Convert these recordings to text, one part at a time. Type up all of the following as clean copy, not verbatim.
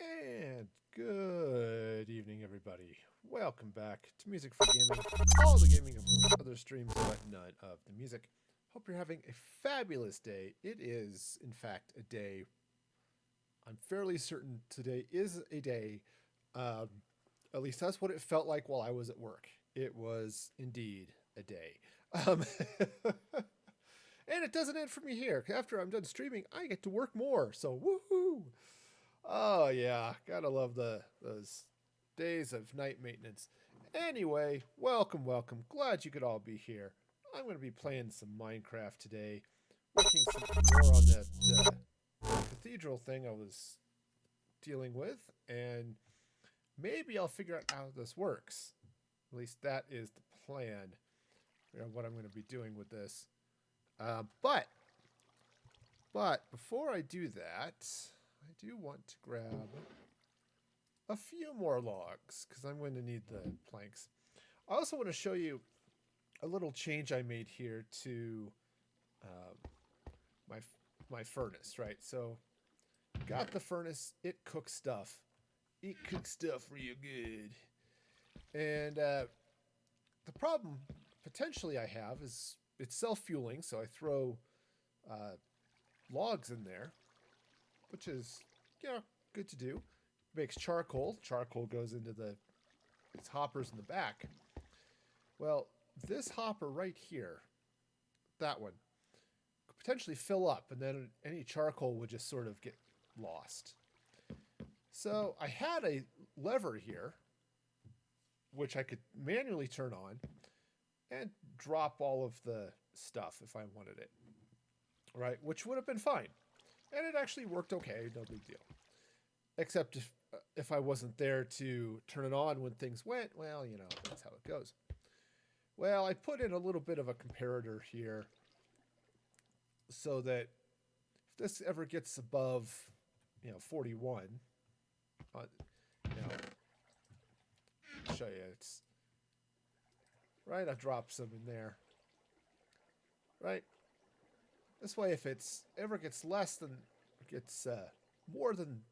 And good evening, everybody. Welcome back to Music for Gaming, all the gaming of other streams, but none of the music. Hope you're having a fabulous day. It is, in fact, a day. I'm fairly certain today is a day. Um, at least that's what it felt like while I was at work. It was indeed a day. Um, and it doesn't end for me here. After I'm done streaming, I get to work more. So woohoo! Oh yeah, gotta love those days of night maintenance. Anyway, welcome. Glad you could all be here. I'm gonna be playing some Minecraft today, working some more on that cathedral thing I was dealing with, and maybe I'll figure out how this works. At least that is the plan. Figure out what I'm gonna be doing with this. Uh, but but before I do that, I do want to grab a few more logs because I'm going to need the planks. I also want to show you a little change I made here to um, my my furnace. Right, so got the furnace. It cooks stuff. It cooks stuff real good. And the problem potentially I have is it's self-fueling, so I throw uh, logs in there, which is good to do. Makes charcoal. Charcoal goes into its hoppers in the back. Well, this hopper right here, that one, could potentially fill up, and then any charcoal would just sort of get lost. So I had a lever here, which I could manually turn on and drop all of the stuff if I wanted it, right? Which would have been fine. And it actually worked okay, no big deal. Except if I wasn't there to turn it on when things went, well, that's how it goes. Well, I put in a little bit of a comparator here so that if this ever gets above, 41, I'll show you. It's right. I've dropped some in there. Right. This way, if it's ever gets less than, gets more than,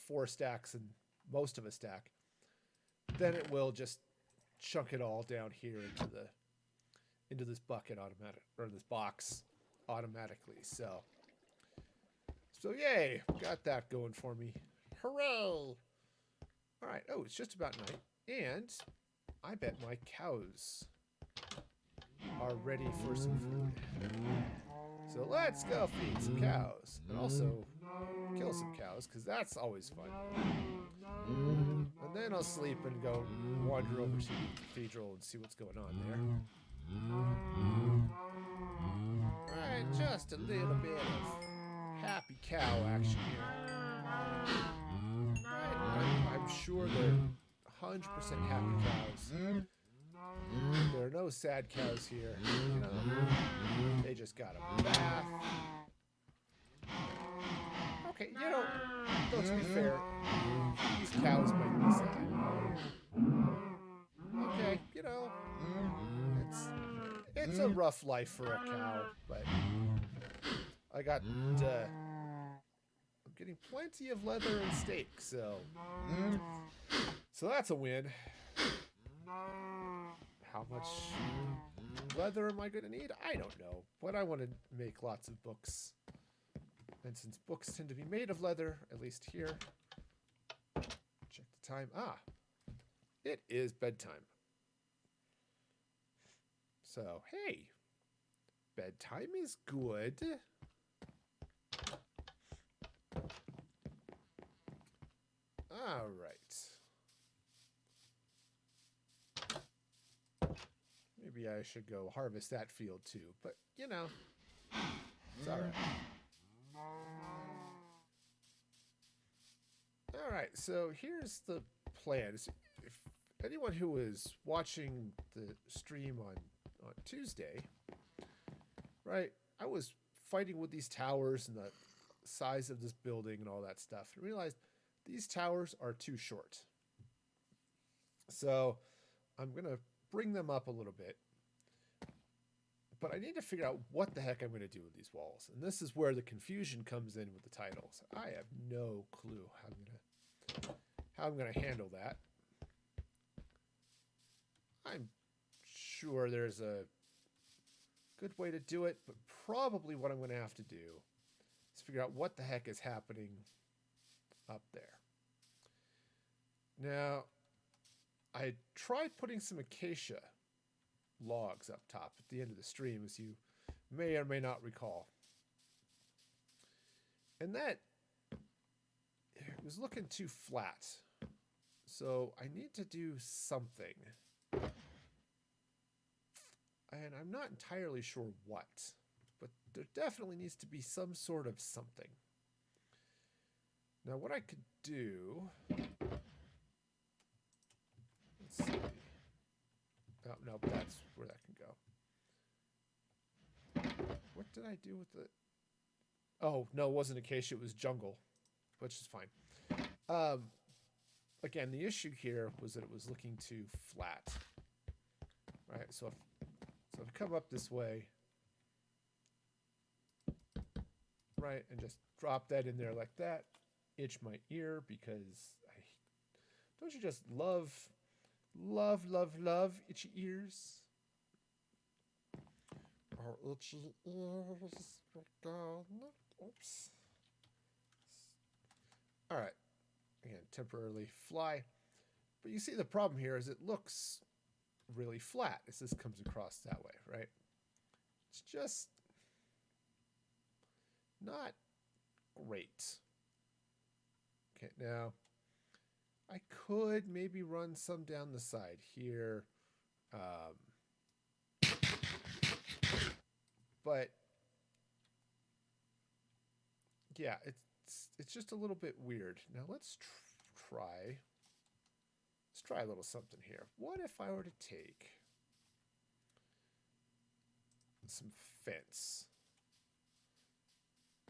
4 stacks and most of a stack, then it will just chunk it all down here into this bucket automatic, or this box automatically. So yay, got that going for me. Hooray! All right. Oh, it's just about night, and I bet my cows are ready for some food. So let's go feed some cows, and also kill some cows, because that's always fun. And then I'll sleep and go wander over to the cathedral and see what's going on there. Alright, just a little bit of happy cow action here. Right, I'm sure they're 100% happy cows. There are no sad cows here. They just got a bath. Okay, though to be fair, these cows might be sad. Okay, it's a rough life for a cow, but I got I'm getting plenty of leather and steak, so that's a win. How much leather am I going to need? I don't know, but I want to make lots of books. And since books tend to be made of leather, at least here, check the time. It is bedtime. So, hey, bedtime is good. All right. Maybe I should go harvest that field too, but it's all right. All right, so here's the plan. If anyone who is watching the stream on Tuesday, right, I was fighting with these towers and the size of this building and all that stuff, and realized these towers are too short. So I'm going to bring them up a little bit. but I need to figure out what the heck I'm going to do with these walls. And this is where the confusion comes in with the titles. I have no clue how I'm going to handle that. I'm sure there's a good way to do it, but probably what I'm going to have to do is figure out what the heck is happening up there. Now, I tried putting some acacia logs up top at the end of the stream, as you may or may not recall. And that it was looking too flat. So I need to do something. And I'm not entirely sure what, but there definitely needs to be some sort of something. Now what I could do, let's see. Oh, no, that's where that can go. What did I do with the... Oh, no, it wasn't acacia, it was jungle, which is fine. Again, the issue here was that it was looking too flat. Right, so if I come up this way, right, and just drop that in there like that, itch my ear because don't you just love itchy ears? Or itchy ears. Oops. All right, again, temporarily fly. But you see the problem here is it looks really flat as this comes across that way, right? It's just not great. Okay, now I could maybe run some down the side here, but yeah, it's just a little bit weird. Now let's try. Let's try a little something here. What if I were to take some fence?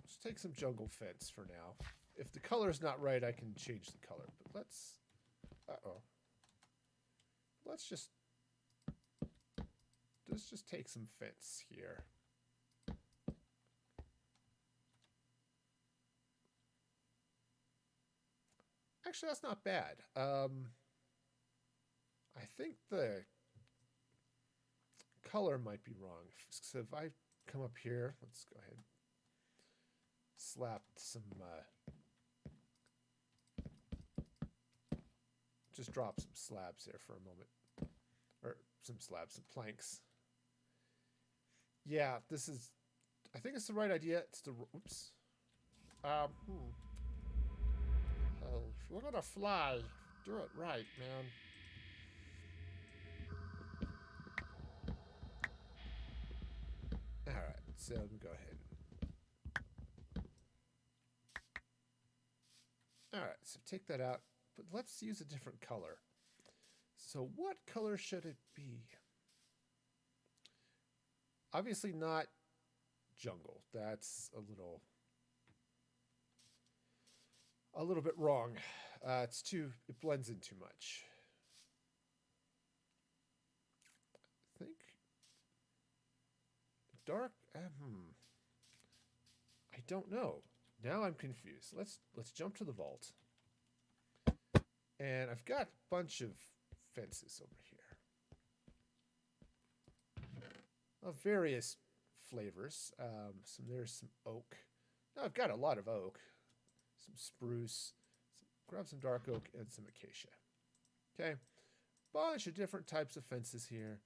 Let's take some jungle fence for now. If the color is not right, I can change the color. But let's... Uh-oh. Let's just take some fence here. Actually, that's not bad. I think the color might be wrong. So if I come up here, let's go ahead, slap some, just drop some slabs there for a moment, or some planks. Yeah, this is, I think it's the right idea. It's the, oops. Hey, if you're gonna fly, do it right, man. All right, so let me go ahead. All right, so take that out, but let's use a different color. So what color should it be? Obviously not jungle. That's a little bit wrong. It blends in too much. I think dark. I don't know. Now I'm confused. Let's jump to the vault. And I've got a bunch of fences over here of various flavors. There's some oak. Now I've got a lot of oak, some spruce, grab some dark oak and some acacia. Okay, bunch of different types of fences here.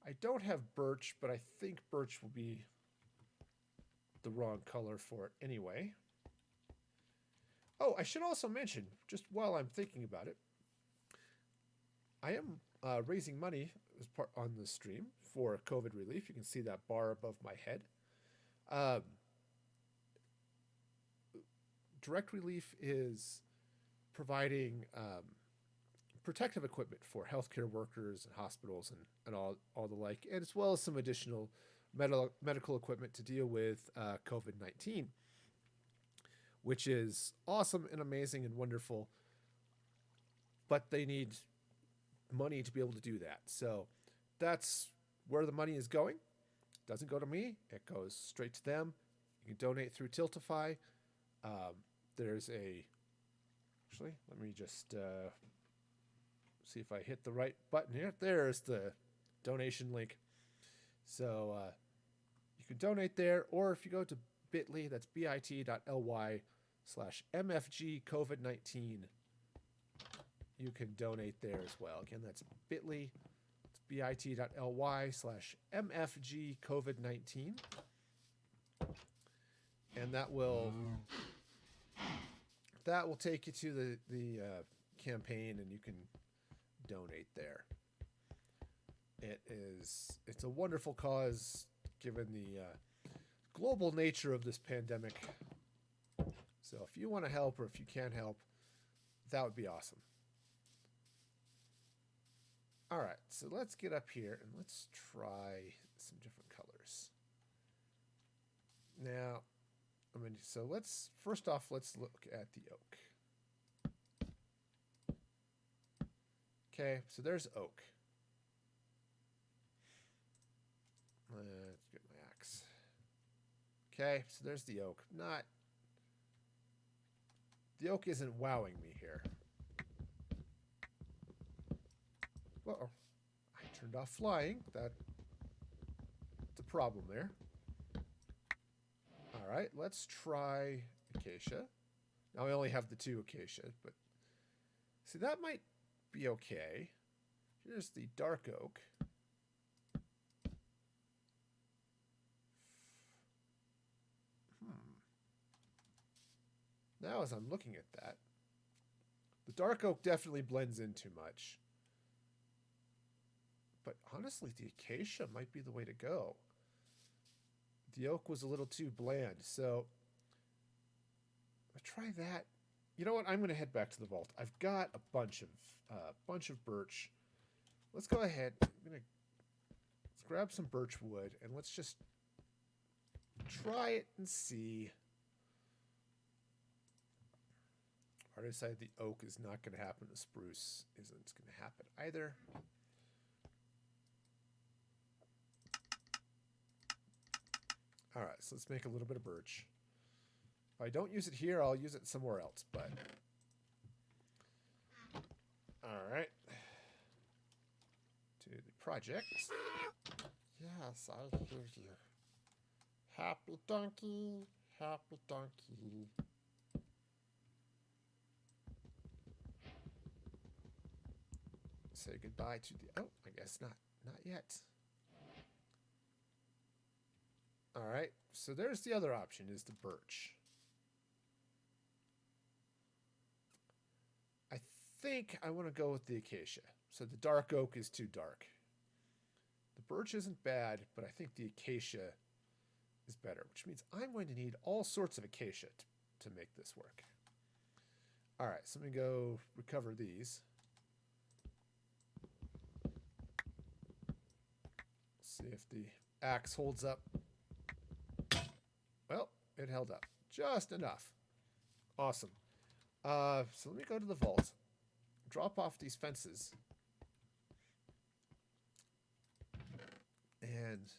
I don't have birch, but I think birch will be the wrong color for it anyway. Oh, I should also mention, just while I'm thinking about it, I am raising money as part on the stream for COVID relief. You can see that bar above my head. Direct Relief is providing protective equipment for healthcare workers and hospitals and all the like, and as well as some additional medical equipment to deal with COVID-19, which is awesome and amazing and wonderful, but they need money to be able to do that. So that's where the money is going. It doesn't go to me. It goes straight to them. You can donate through Tiltify. Um, there's a... Actually, let me just see if I hit the right button here. There's the donation link. So you can donate there, or if you go to bit.ly, that's bit.ly/MFG COVID-19, you can donate there as well. Again, that's bit.ly, it's bit.ly/MFG COVID-19. And that will take you to the campaign, and you can donate there. It's a wonderful cause given the global nature of this pandemic. So if you want to help, or if you can help, that would be awesome. All right, so let's get up here and let's try some different colors. Now, so first off, let's look at the oak. Okay, so there's oak. Let's get my axe. Okay, so there's the oak. The oak isn't wowing me here. Uh-oh. I turned off flying. That's a problem there. All right, let's try acacia. Now I only have the 2 acacia, but see, that might be okay. Here's the dark oak. Now as I'm looking at that, the dark oak definitely blends in too much. But honestly, the acacia might be the way to go. The oak was a little too bland, so I'll try that. You know what? I'm going to head back to the vault. I've got a bunch of birch. Let's go ahead. Let's grab some birch wood, and let's just try it and see. I decided the oak is not going to happen. The spruce isn't going to happen either. All right, so let's make a little bit of birch. If I don't use it here, I'll use it somewhere else, but... All right. To the project. Yes, I hear you. Happy donkey, happy donkey. Say goodbye to the... Oh, I guess not. Not yet. All right, so there's the other option, is the birch. I think I want to go with the acacia. So the dark oak is too dark. The birch isn't bad, but I think the acacia is better, which means I'm going to need all sorts of acacia to make this work. All right, so let me go recover these. See if the axe holds up. Well, it held up just enough. Awesome. So let me go to the vault, drop off these fences, and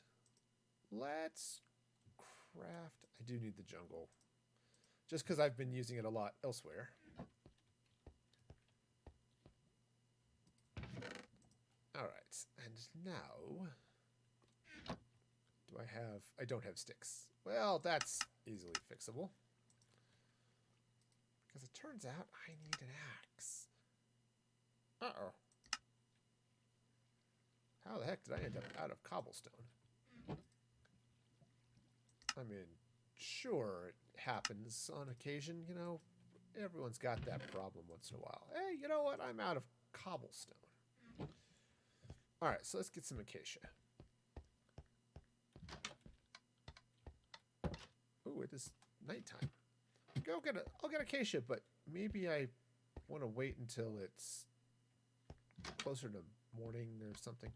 let's craft... I do need the jungle, just because I've been using it a lot elsewhere. All right, and now... do I have... I don't have sticks. Well, that's easily fixable. Because it turns out I need an axe. Uh-oh. How the heck did I end up out of cobblestone? I mean, sure, it happens on occasion, you know. Everyone's got that problem once in a while. Hey, you know what? I'm out of cobblestone. All right, so let's get some acacia. Ooh, it is nighttime. I'll get acacia, but maybe I want to wait until it's closer to morning or something.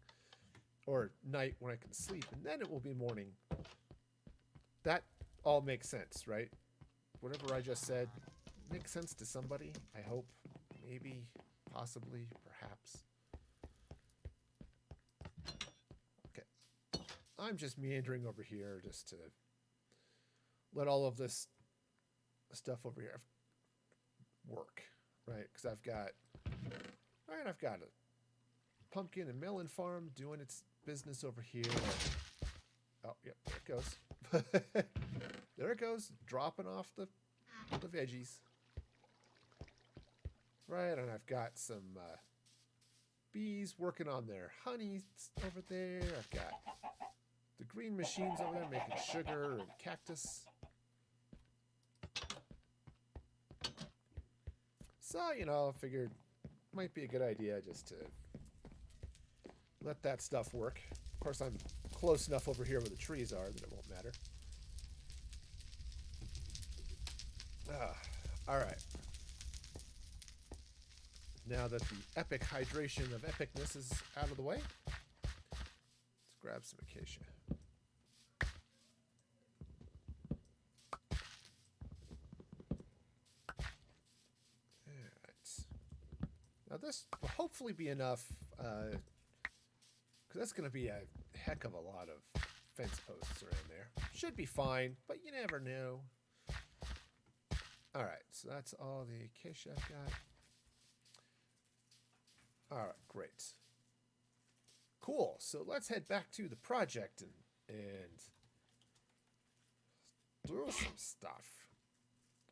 Or night when I can sleep, and then it will be morning. That all makes sense, right? Whatever I just said makes sense to somebody, I hope. Maybe, possibly, perhaps. I'm just meandering over here just to let all of this stuff over here work, right? Because I've got a pumpkin and melon farm doing its business over here. Oh, yep, there it goes. There it goes, dropping off the veggies. Right, and I've got some bees working on their honey over there. I've got the green machines over there making sugar and cactus. So, I figured it might be a good idea just to let that stuff work. Of course, I'm close enough over here where the trees are that it won't matter. All right. Now that the epic hydration of epicness is out of the way, let's grab some acacia. Now this will hopefully be enough, because that's going to be a heck of a lot of fence posts around there. Should be fine, but you never know. Alright, so that's all the acacia I've got. Alright, great. Cool, so let's head back to the project and Do some stuff.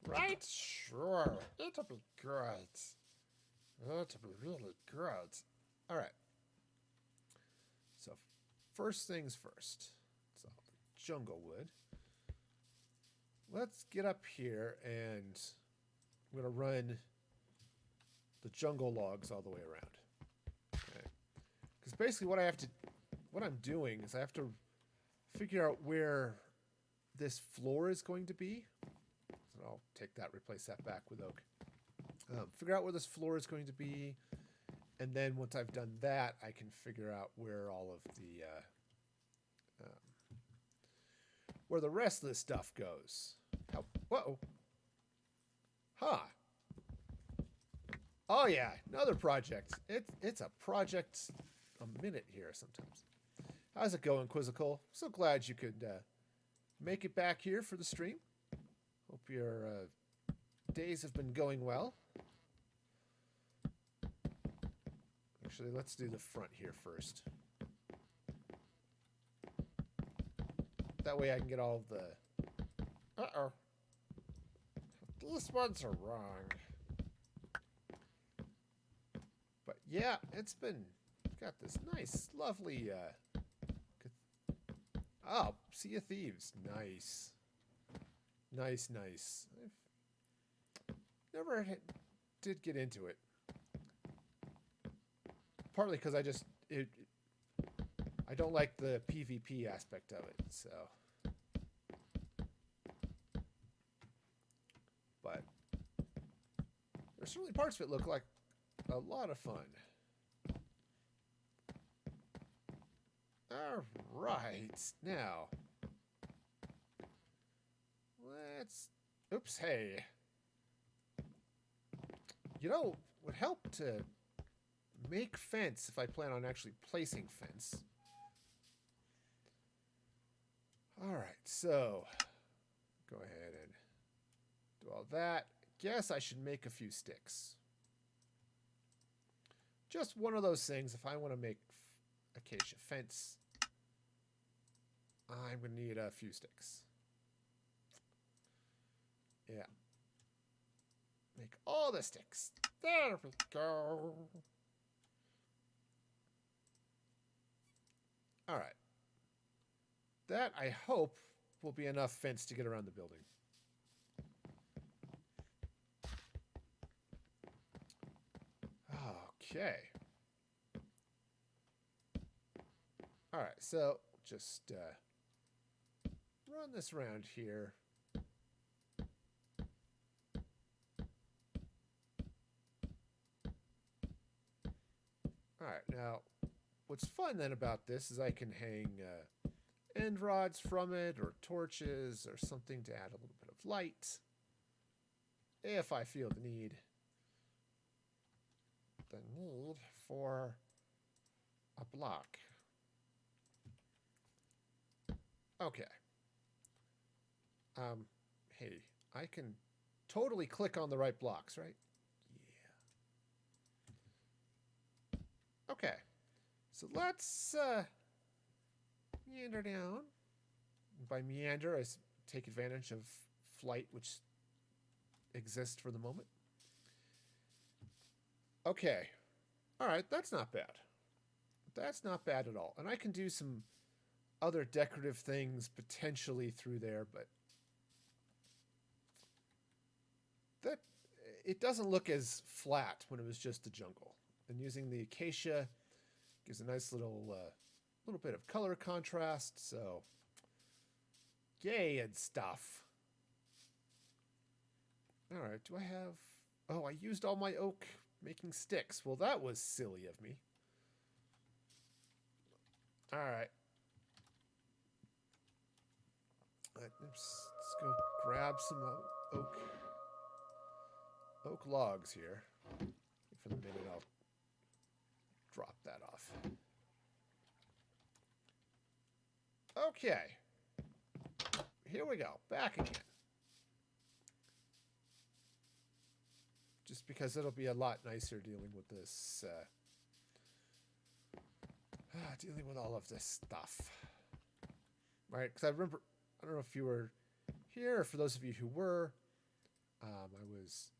Right? Sure. It'll be great. It'll be really good. Alright. So, first things first. So, jungle wood. Let's get up here and I'm going to run the jungle logs all the way around. Okay. Because basically what I'm doing is I have to figure out where this floor is going to be. So I'll take that, replace that back with oak. Figure out where this floor is going to be. And then once I've done that, I can figure out where all of the where the rest of this stuff goes. Whoa. Huh. Oh yeah, another project. It's a project a minute here sometimes. How's it going, Quizzical? So glad you could make it back here for the stream. Hope your days have been going well. Actually, let's do the front here first. That way I can get all of the... Uh-oh. These ones are wrong. But yeah, it's got this nice, lovely... Oh, Sea of Thieves. Nice. Nice. Never did get into it. Partly because I don't like the PvP aspect of it, so. But there's certainly parts of it look like a lot of fun. All right, now oops, hey. Would help to make fence if I plan on actually placing fence. All right, so go ahead and do all that. Guess I should make a few sticks. Just one of those things. If I want to make acacia fence, I'm going to need a few sticks. Yeah. Make all the sticks. There we go. All right. That, I hope, will be enough fence to get around the building. Okay. All right, so just run this around here. All right, now what's fun then about this is I can hang end rods from it or torches or something to add a little bit of light if I feel the need. The need for a block. Okay. Hey, I can totally click on the right blocks, right? Yeah. Okay. So let's meander down. By meander, take advantage of flight, which exists for the moment. Okay. All right, that's not bad. That's not bad at all. And I can do some other decorative things potentially through there, but that it doesn't look as flat when it was just the jungle. And using the acacia gives a nice little bit of color contrast. So, yay and stuff. All right, do I have? Oh, I used all my oak making sticks. Well, that was silly of me. All right. Let's go grab some oak logs here. For the minute, I'll drop that off. Okay. Here we go. Back again. Just because it'll be a lot nicer dealing with this. Dealing with all of this stuff. Right? Because I remember, I don't know if you were here, for those of you who were, I was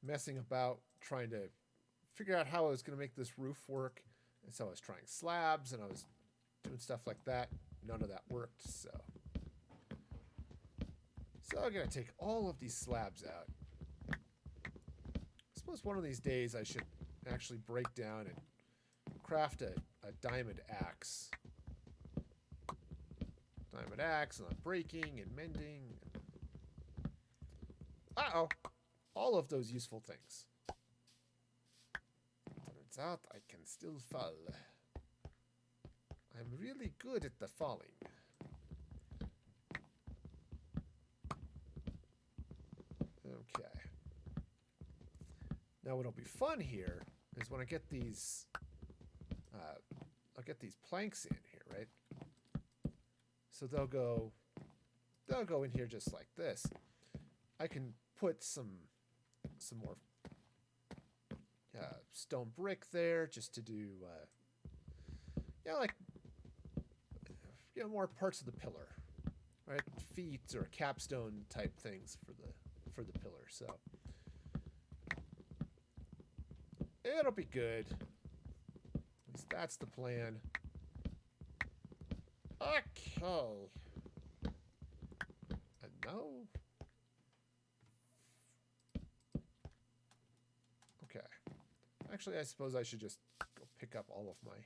messing about trying to figure out how I was going to make this roof work. And so I was trying slabs and I was doing stuff like that. None of that worked, so I'm going to take all of these slabs out. I suppose one of these days I should actually break down and craft a diamond axe. Diamond axe, and I'm breaking and mending. Uh-oh. All of those useful things. Turns out I can still fall. I'm really good at the falling. Okay. Now what'll be fun here is when I get these, I'll get these planks in here, right? So they'll go in here just like this. I can put some more stone brick there just to do, more parts of the pillar, right? Feet or capstone type things for the pillar. So it'll be good. At least that's the plan. Okay. And now. Okay. Actually, I suppose I should just go pick up all of my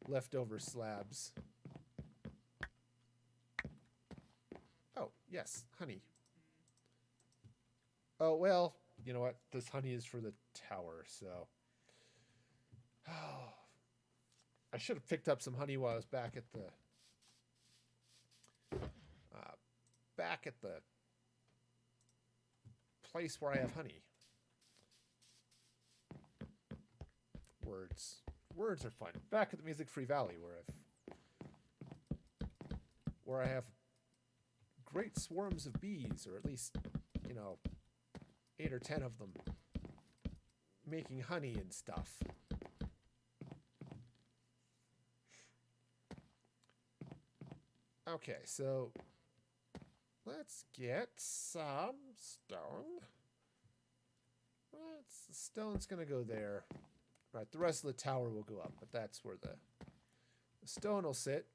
leftover slabs. Oh, yes, honey. Oh, well, you know what? This honey is for the tower, so. I should have picked up some honey while I was back at the place where I have honey. Words are fun. Back at the Music Free Valley, where I have great swarms of bees, or at least 8 or 10 of them, making honey and stuff. Okay, so let's get some stone. The stone's gonna go there. Right, the rest of the tower will go up, but that's where the stone will sit.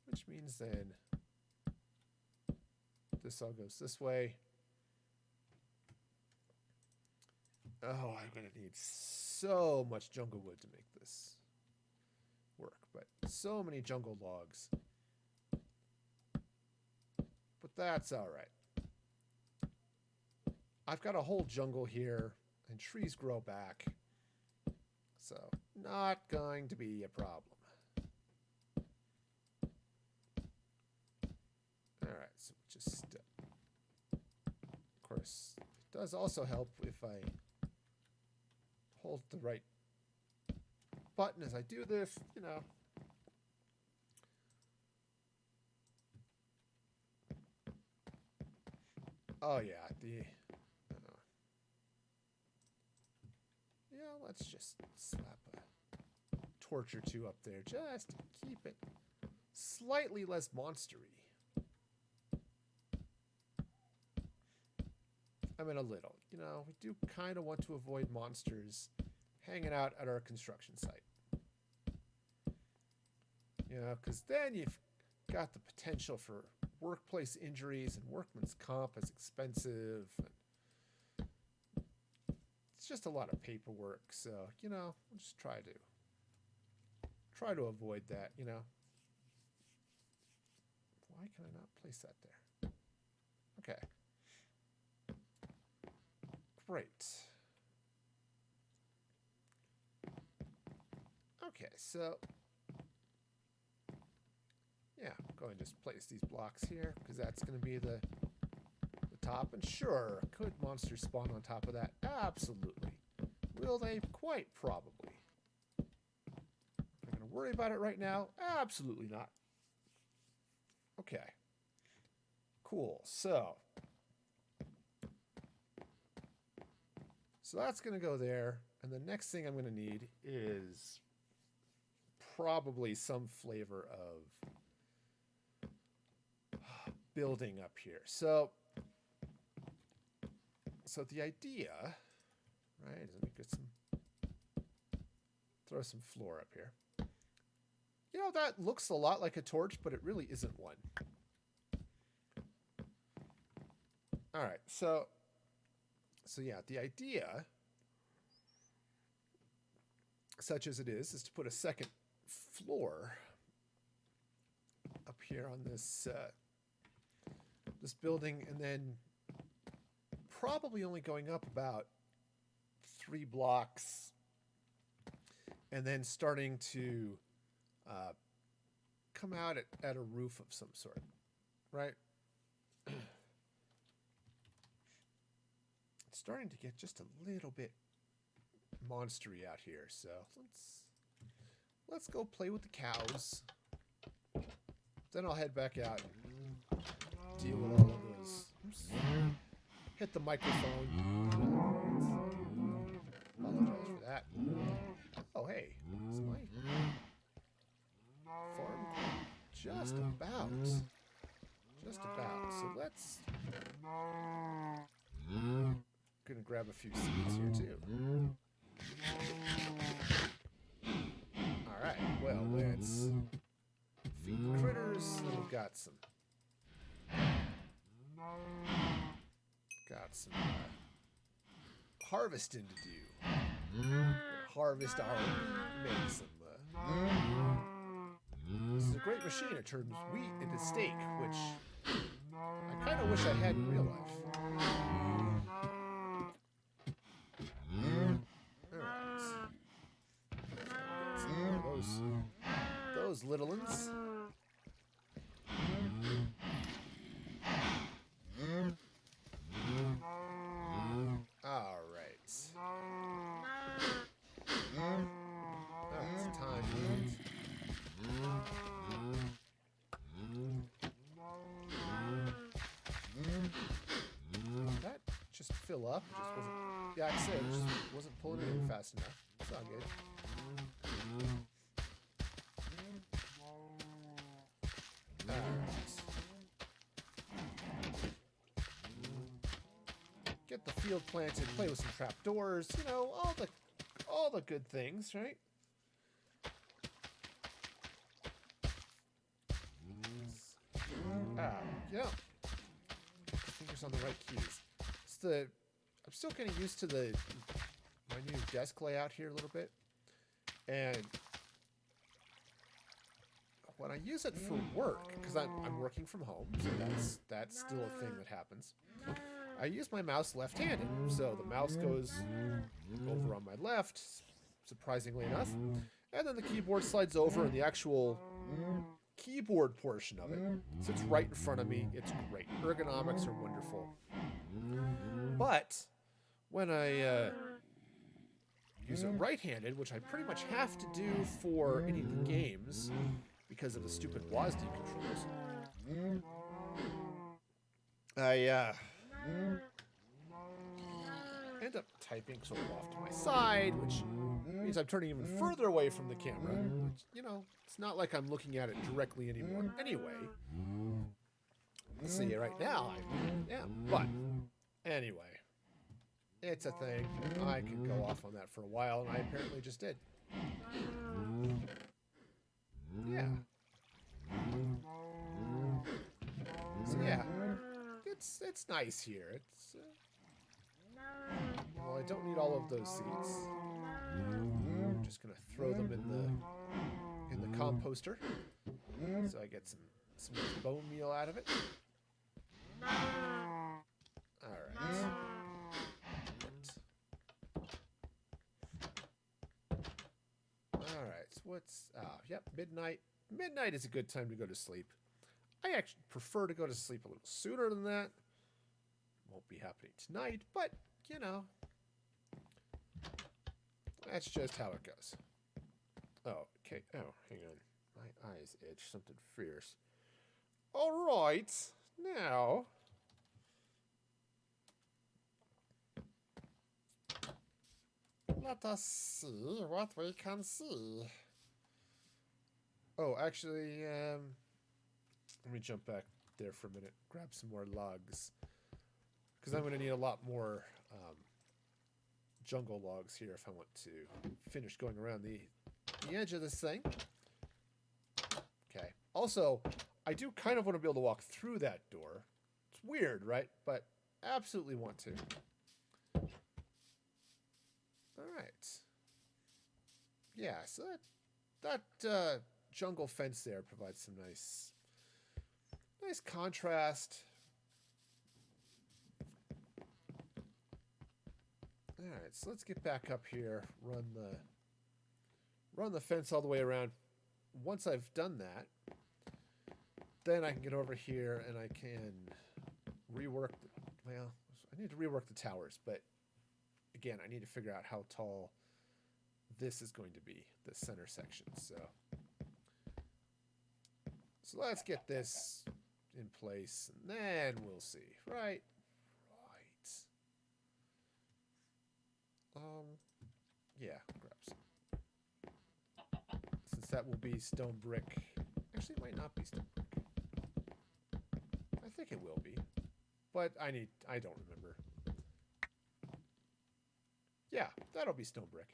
Which means then this all goes this way. Oh, I'm gonna need so much jungle wood to make this work, but so many jungle logs. But that's all right. I've got a whole jungle here, and trees grow back, so not going to be a problem. All right, so just, of course, it does also help if I hold the right button as I do this, Oh yeah, let's just slap a torch or two up there just to keep it slightly less monstery. I mean, a little. You know, we do kind of want to avoid monsters hanging out at our construction site. You know, because then you've got the potential for workplace injuries, and workman's comp is expensive. And it's just a lot of paperwork. So, you know, we'll just try to avoid that, you know. Why can I not place that there? Okay. Great. Okay, so yeah, go ahead and just place these blocks here, because that's going to be the top. And sure, could monsters spawn on top of that? Absolutely. Will they? Quite probably. Am I going to worry about it right now? Absolutely not. Okay. Cool. So that's going to go there. And the next thing I'm going to need is probably some flavor of building up here. So the idea, right, is let me get throw some floor up here. You know, that looks a lot like a torch, but it really isn't one. All right, so yeah, the idea, such as it is to put a second floor up here on this this building, and then probably only going up about 3 blocks, and then starting to come out at a roof of some sort, right? It's starting to get just a little bit monstery out here, so let's go play with the cows. Then I'll head back out and deal with all of those. Oops. Hit the microphone. Apologize for that. Oh, hey. It's my farm. Just about. So let's... Gonna grab a few seeds here, too. Alright, well, let's feed the critters. Then we've got some harvesting to do. Harvest our make some. This is a great machine. It turns wheat into steak, which I kind of wish I had in real life. Alright. Those little ones. All right. It's time. Did that just fill up? It just wasn't. Yeah, I said it just wasn't pulling it in fast enough. It's all good. Get the field planted, play with some trapdoors, you know, all the good things, right? Yeah. Fingers on the right keys. I'm still getting used to my new desk layout here a little bit, and when I use it for work, because I'm working from home, so that's still a thing that happens. I use my mouse left-handed, so the mouse goes over on my left, surprisingly enough, and then the keyboard slides over, and the actual keyboard portion of it sits right in front of me. It's great. Ergonomics are wonderful. But when I use it right-handed, which I pretty much have to do for any of the games because of the stupid WASD controls, End up typing sort of off to my side, which means I'm turning even further away from the camera, which, you know, it's not like I'm looking at it directly anymore. Anyway, let's see, right now I am, but anyway, it's a thing. I could go off on that for a while, and I apparently just did. Yeah. So yeah, it's nice here. It's well, I don't need all of those seeds. I'm just gonna throw them in the composter, so I get some bone meal out of it. All right. All right. So what's? Yep. Midnight. Midnight is a good time to go to sleep. I actually prefer to go to sleep a little sooner than that. Won't be happening tonight, but you know, that's just how it goes. Oh, okay. Oh, hang on. My eyes itch. Something fierce. All right. Now. Let us see what we can see. Oh, actually, let me jump back there for a minute. Grab some more logs. Because I'm going to need a lot more jungle logs here if I want to finish going around the edge of this thing. Okay. Also, I do kind of want to be able to walk through that door. It's weird, right? But absolutely want to. All right. Yeah, so that jungle fence there provides some nice contrast. All right, so let's get back up here. Run the fence all the way around. Once I've done that, then I can get over here and I can rework. Well, I need to rework the towers, but again, I need to figure out how tall this is going to be, the center section. So let's get this in place, and then we'll see. Right. Yeah, grab some. Since that will be stone brick. Actually, it might not be stone brick. I think it will be. But I don't remember. Yeah, that'll be stone brick.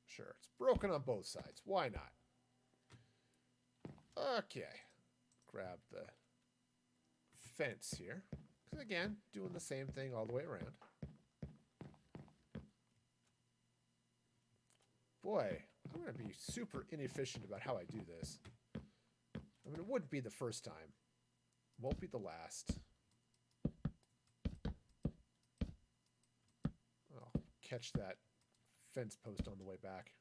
Sure, it's broken on both sides. Why not? Okay. Grab the fence here. Because again, doing the same thing all the way around. Boy, I'm going to be super inefficient about how I do this. I mean, it wouldn't be the first time. Won't be the last. I'll catch that fence post on the way back.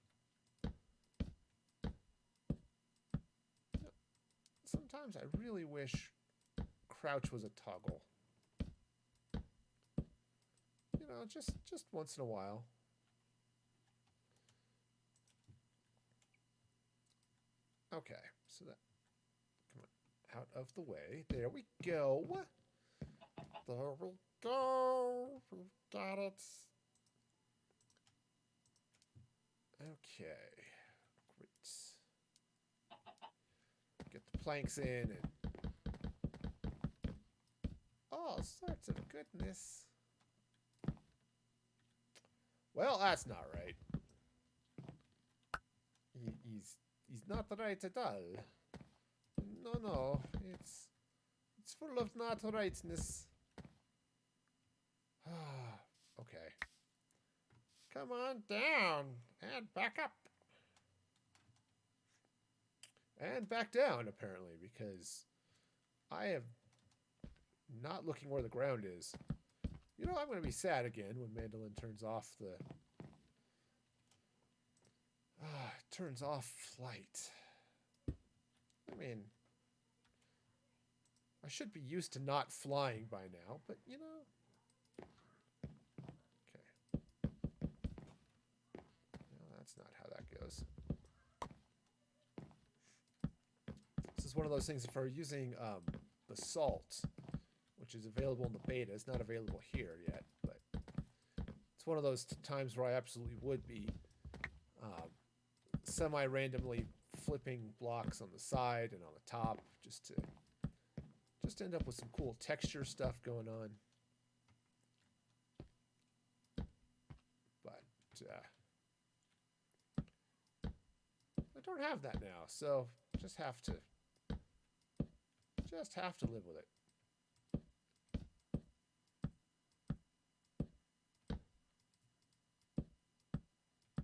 Sometimes I really wish crouch was a toggle. You know, just once in a while. Okay, so that, come on, out of the way. There we go. There we go. We've got it. Okay, great. Get the planks in and all sorts of goodness. Well, that's not right. He's not right at all. No, it's full of not rightness. Okay. Come on down and back up. And back down, apparently, because I am not looking where the ground is. You know, I'm going to be sad again when Mandolin turns off turns off flight. I mean, I should be used to not flying by now, but you know. Okay. No, that's not how that goes. This is one of those things, if I were using basalt, which which is available in the beta. It's not available here yet, but it's one of those times where I absolutely would be semi-randomly flipping blocks on the side and on the top just to end up with some cool texture stuff going on. But I don't have that now, so just have to live with it.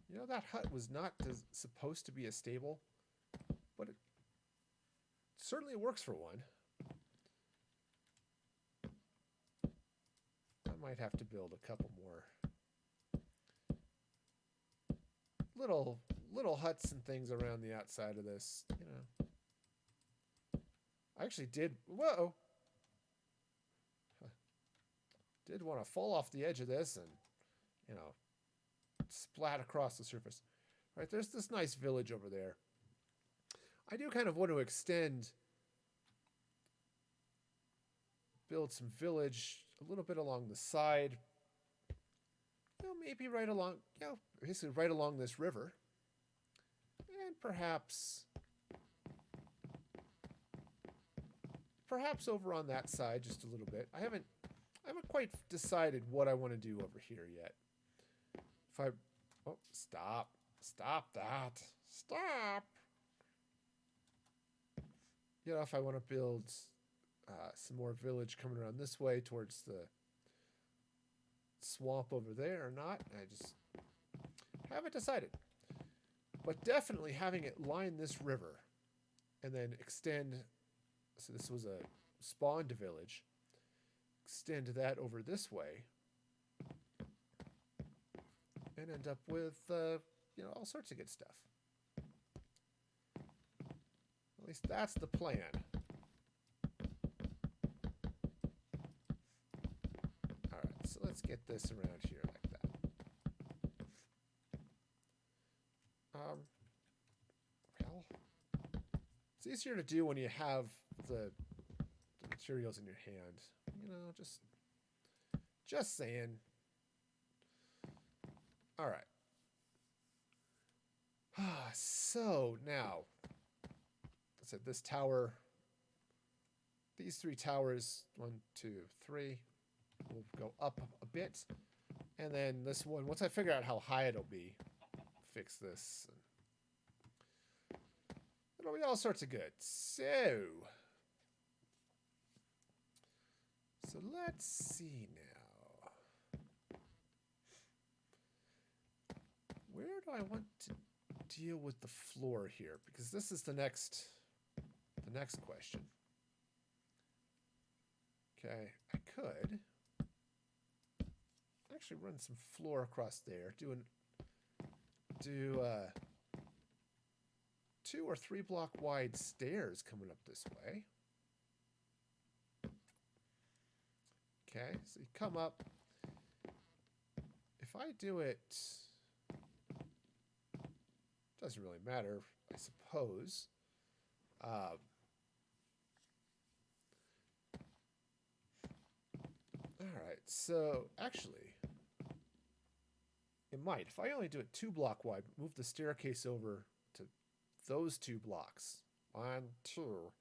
You know, that hut was not supposed to be a stable, but it certainly works for one. I might have to build a couple more little huts and things around the outside of this, you know. I actually did, whoa! Did want to fall off the edge of this and, you know, splat across the surface. All right, there's this nice village over there. I do kind of want to build some village a little bit along the side. You know, maybe right along, you know, basically right along this river. And perhaps over on that side just a little bit. I haven't quite decided what I want to do over here yet. Oh, stop that. Stop. You know, if I want to build some more village coming around this way towards the swamp over there or not, I just haven't decided. But definitely having it line this river and then extend, so this was a spawned village, extend that over this way and end up with, you know, all sorts of good stuff. At least that's the plan. All right, so let's get this around here like that. Well, it's easier to do when you have the materials in your hand. You know, just saying. All right. So now, I said this tower, these three towers, 1, 2, 3, will go up a bit. And then this one, once I figure out how high it'll be, fix this. It'll be all sorts of good. So let's see now. Where do I want to deal with the floor here? Because this is the next question. Okay, I could actually run some floor across there. Do 2 or 3 block wide stairs coming up this way. Okay, so you come up. If I do it, doesn't really matter, I suppose. All right, so actually, it might. If I only do it 2 block wide, move the staircase over to those 2 blocks. 1, 2.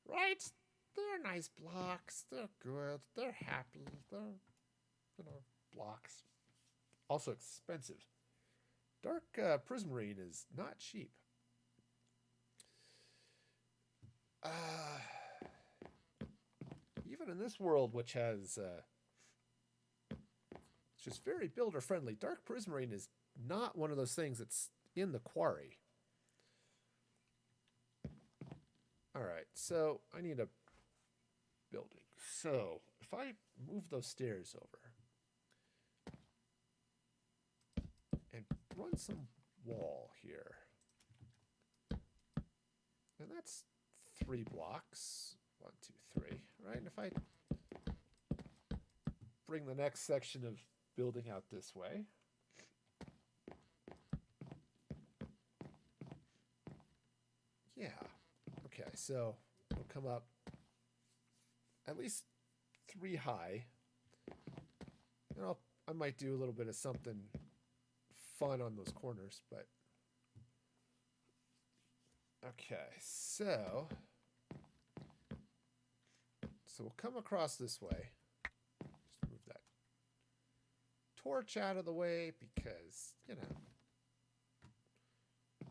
Right? They're nice blocks. They're good. They're happy. They're, you know, blocks. Also expensive. Dark prismarine is not cheap. Even in this world, which has it's just very builder friendly, dark prismarine is not one of those things that's in the quarry. All right, so I need a building. So if I move those stairs over and run some wall here, and that's 3 blocks. 1, 2, 3. Right, and if I bring the next section of building out this way, yeah. Okay, so we'll come up at least 3 high. And I might do a little bit of something fun on those corners, but okay, so we'll come across this way. Just move that torch out of the way because, you know,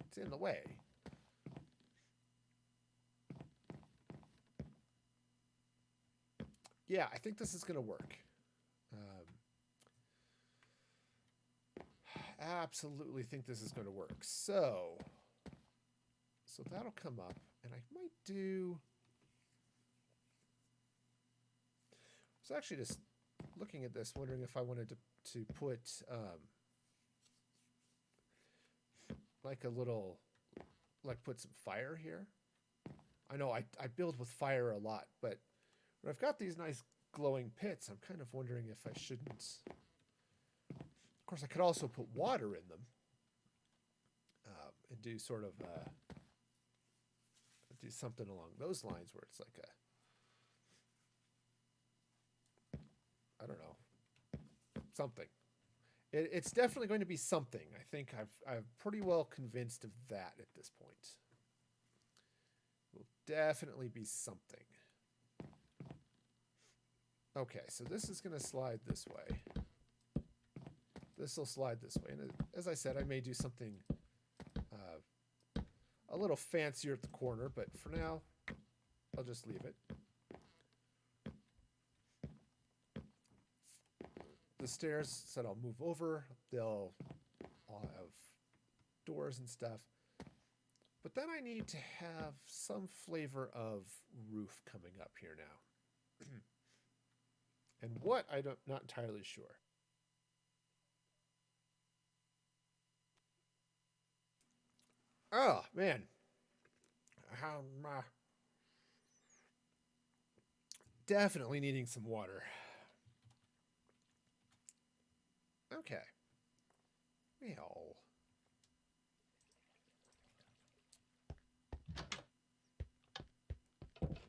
it's in the way. Yeah, I think this is going to work. Absolutely think this is going to work. So that'll come up, and I might do... I was actually just looking at this, wondering if I wanted to put like a little, like put some fire here. I know I build with fire a lot, but when I've got these nice glowing pits, I'm kind of wondering if I shouldn't. Of course, I could also put water in them and do sort of do something along those lines where it's like I don't know, something. It's definitely going to be something. I think I'm pretty well convinced of that at this point. It will definitely be something. Okay, so this is going to slide this way. This will slide this way. And as I said, I may do something a little fancier at the corner, but for now, I'll just leave it. The stairs said I'll move over. They'll all have doors and stuff. But then I need to have some flavor of roof coming up here now. And what, not entirely sure. Oh, man. Definitely needing some water. Okay. Well.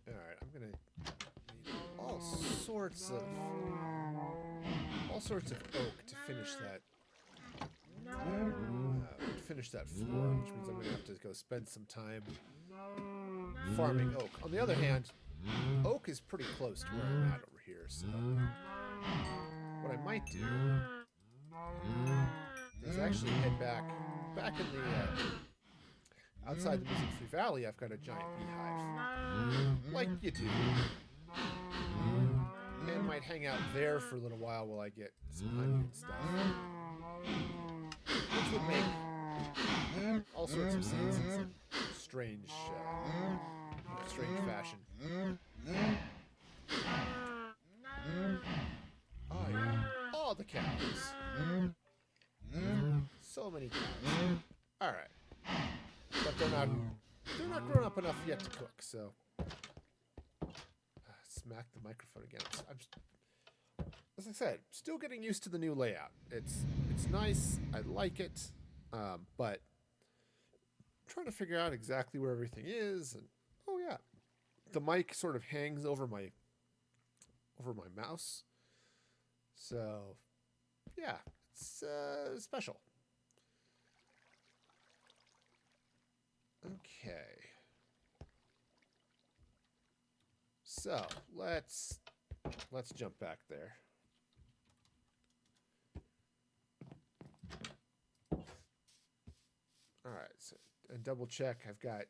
Alright, I'm gonna need all sorts of oak to finish that floor, which means I'm gonna have to go spend some time farming oak. On the other hand, oak is pretty close to where I'm at over here, so what I might do is actually head back in the outside the Music Free Valley. I've got a giant beehive, like you do, and might hang out there for a little while I get some honey and stuff, which would make all sorts of sense in some strange fashion. Oh yeah, all the cows. So many cows. All right, but they're not grown up enough yet to cook. So, smack the microphone again. As I said, still getting used to the new layout. It's nice. I like it, but I'm trying to figure out exactly where everything is. And oh yeah, the mic sort of hangs over my mouse. So yeah, it's special. Okay. So let's jump back there. All right, so and double check. I've got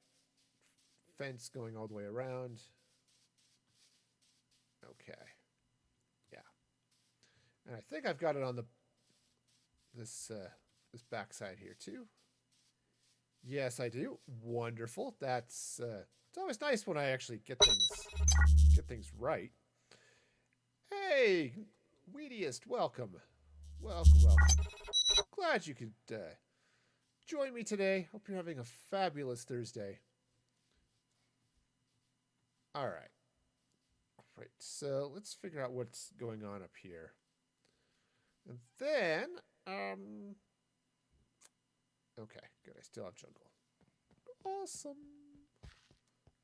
fence going all the way around. Okay. Yeah. And I think I've got it on this backside here too. Yes, I do. Wonderful. That's it's always nice when I actually get things right. Hey, Weediest, welcome. Welcome. Glad you could join me today. Hope you're having a fabulous Thursday. All right. Great. So let's figure out what's going on up here. And then, okay, good. I still have jungle. Awesome.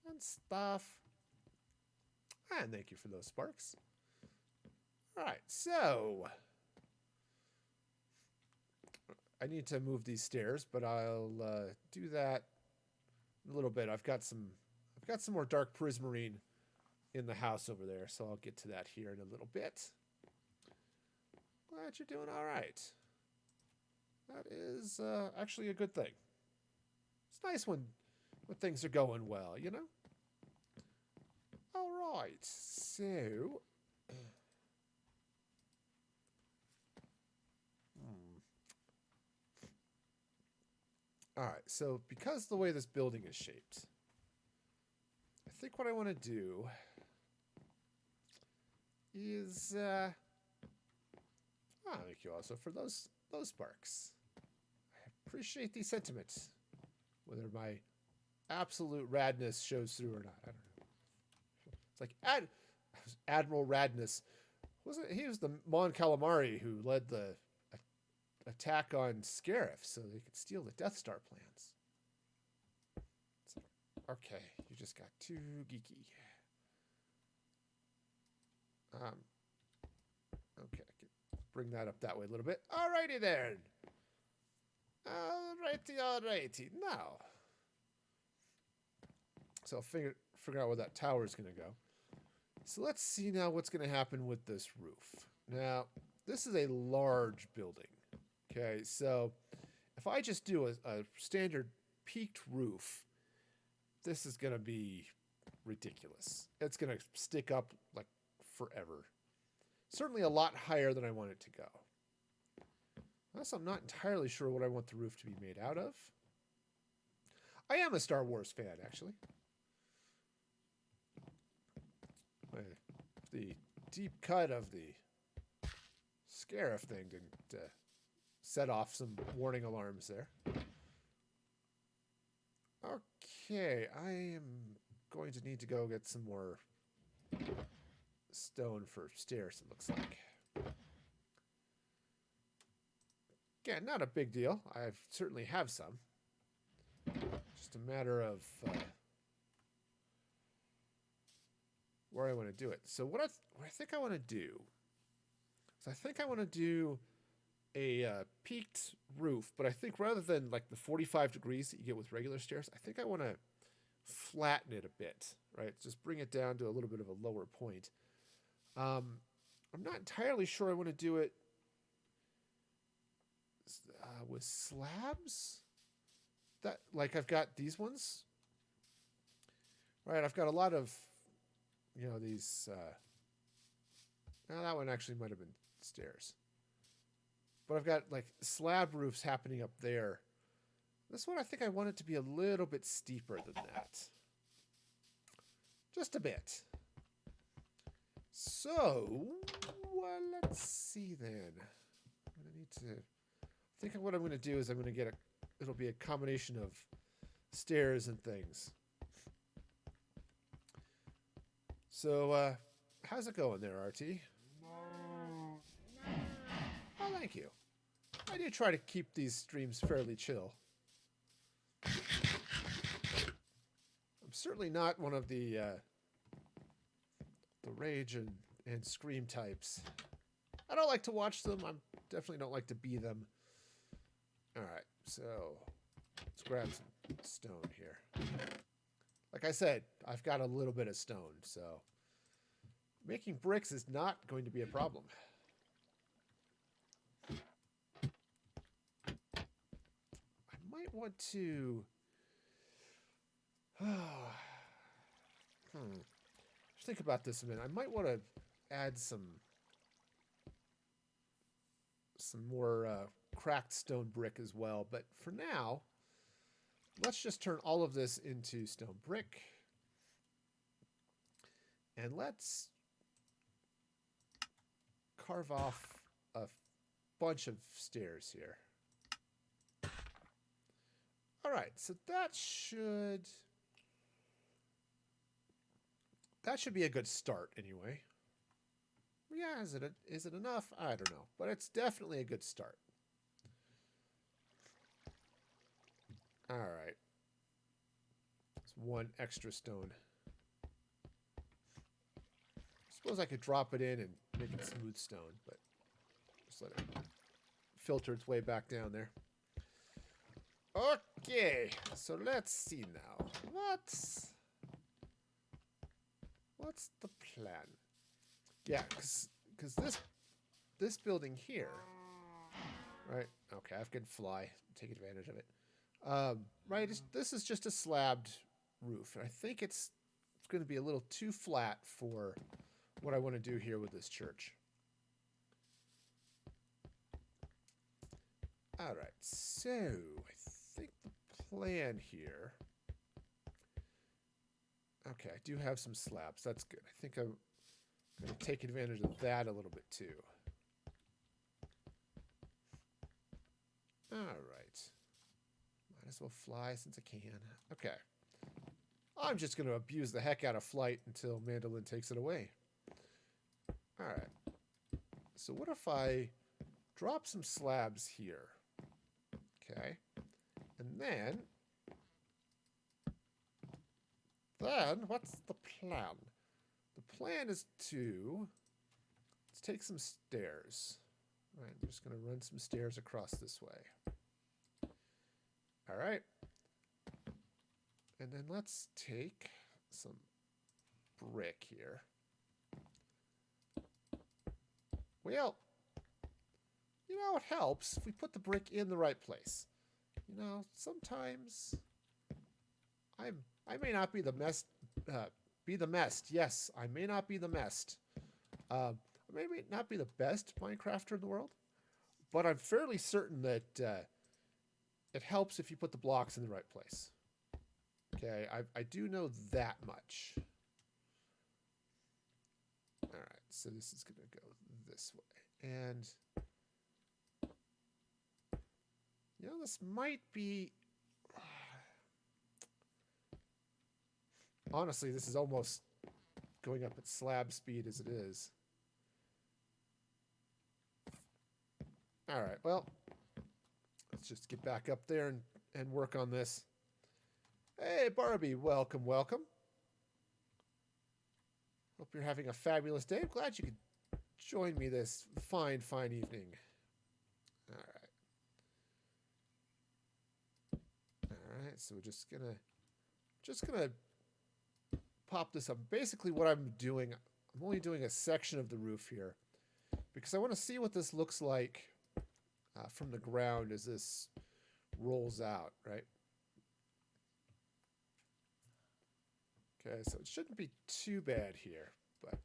And stuff. And thank you for those sparks. All right, so I need to move these stairs, but I'll do that in a little bit. I've got some more dark prismarine in the house over there, so I'll get to that here in a little bit. Glad you're doing all right. That is actually a good thing. It's nice when things are going well, you know? All right, so... All right, so because the way this building is shaped, I think what I want to do is... thank you also for those sparks. I appreciate the sentiment. Whether my absolute radness shows through or not, I don't know. It's like Admiral Radness. Wasn't he was the Mon Calamari who led the attack on Scarif so they could steal the Death Star plans. So, okay, you just got too geeky. Okay, I can bring that up that way a little bit. Alrighty then. Alrighty. Now, so I'll figure out where that tower is going to go. So let's see now what's going to happen with this roof. Now, this is a large building. Okay, so if I just do a standard peaked roof, this is going to be ridiculous. It's going to stick up like forever. Certainly a lot higher than I want it to go. Thus, I'm not entirely sure what I want the roof to be made out of. I am a Star Wars fan, actually. The deep cut of the Scarif thing didn't set off some warning alarms there. Okay, I am going to need to go get some more stone for stairs, it looks like. Again, not a big deal. I certainly have some. Just a matter of where I want to do it. So what I think I want to do is I think I want to do a peaked roof, but I think rather than like the 45 degrees that you get with regular stairs, I think I want to flatten it a bit, right? Just bring it down to a little bit of a lower point. I'm not entirely sure I want to do it with slabs. That like I've got these ones, right? I've got a lot of, these. Now that one actually might have been stairs, but I've got like slab roofs happening up there. This one I think I want it to be a little bit steeper than that, just a bit. So let's see then. I think what I'm going to do is I'm going to get it'll be a combination of stairs and things. So, how's it going there, RT? Oh, thank you. I do try to keep these streams fairly chill. I'm certainly not one of the rage and scream types. I don't like to watch them. I definitely don't like to be them. All right, so let's grab some stone here. Like I said, I've got a little bit of stone, so making bricks is not going to be a problem. I might want to... Just think about this a minute. I might want to add some more cracked stone brick as well. But for now, let's just turn all of this into stone brick. And let's carve off a bunch of stairs here. All right, so that should be a good start anyway. Yeah, is it enough? I don't know, but it's definitely a good start. All right. It's one extra stone. suppose I could drop it in and make it smooth stone, but just let it filter its way back down there. Okay, so let's see now. What's the plan? Yeah, because this building here, right? Okay, I can fly. Take advantage of it. Right, this is just a slabbed roof, and I think it's going to be a little too flat for what I want to do here with this church. All right, so I think the plan here. Okay, I do have some slabs. That's good. I think I'm going to take advantage of that a little bit too. All right. Might as well fly since I can. Okay. I'm just going to abuse the heck out of flight until Mandolin takes it away. All right. So what if I drop some slabs here? Okay. And then what's the plan? The plan is to let's take some stairs. All right, I'm just going to run some stairs across this way. All right. And then let's take some brick here. Well, you know, it helps if we put the brick in the right place. You know, sometimes I may not be the best. Yes, I may not be the best. I may not be the best Minecrafter in the world, but I'm fairly certain that it helps if you put the blocks in the right place. Okay, I do know that much. All right, so this is going to go this way. And, you know, this might be... Honestly, this is almost going up at slab speed as it is. All right, well, let's just get back up there and work on this. Hey, Barbie, welcome, welcome. Hope you're having a fabulous day. I'm glad you could join me this fine, fine evening. All right. All right, so we're just gonna pop this up. Basically what I'm doing, I'm only doing a section of the roof here because I want to see what this looks like from the ground as this rolls out, right? Okay, so it shouldn't be too bad here, but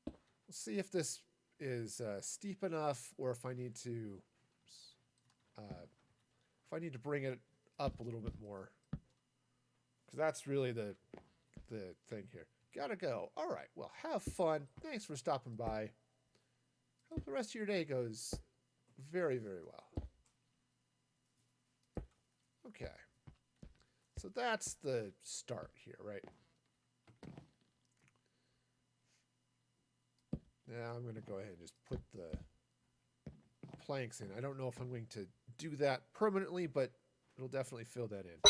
we'll see if this is steep enough or if I need to bring it up a little bit more, because that's really the thing here. Gotta go. All right, well, have fun. Thanks for stopping by. Hope the rest of your day goes very, very well. Okay. So that's the start here, right? Now I'm going to go ahead and just put the planks in. I don't know if I'm going to do that permanently, but it'll definitely fill that in.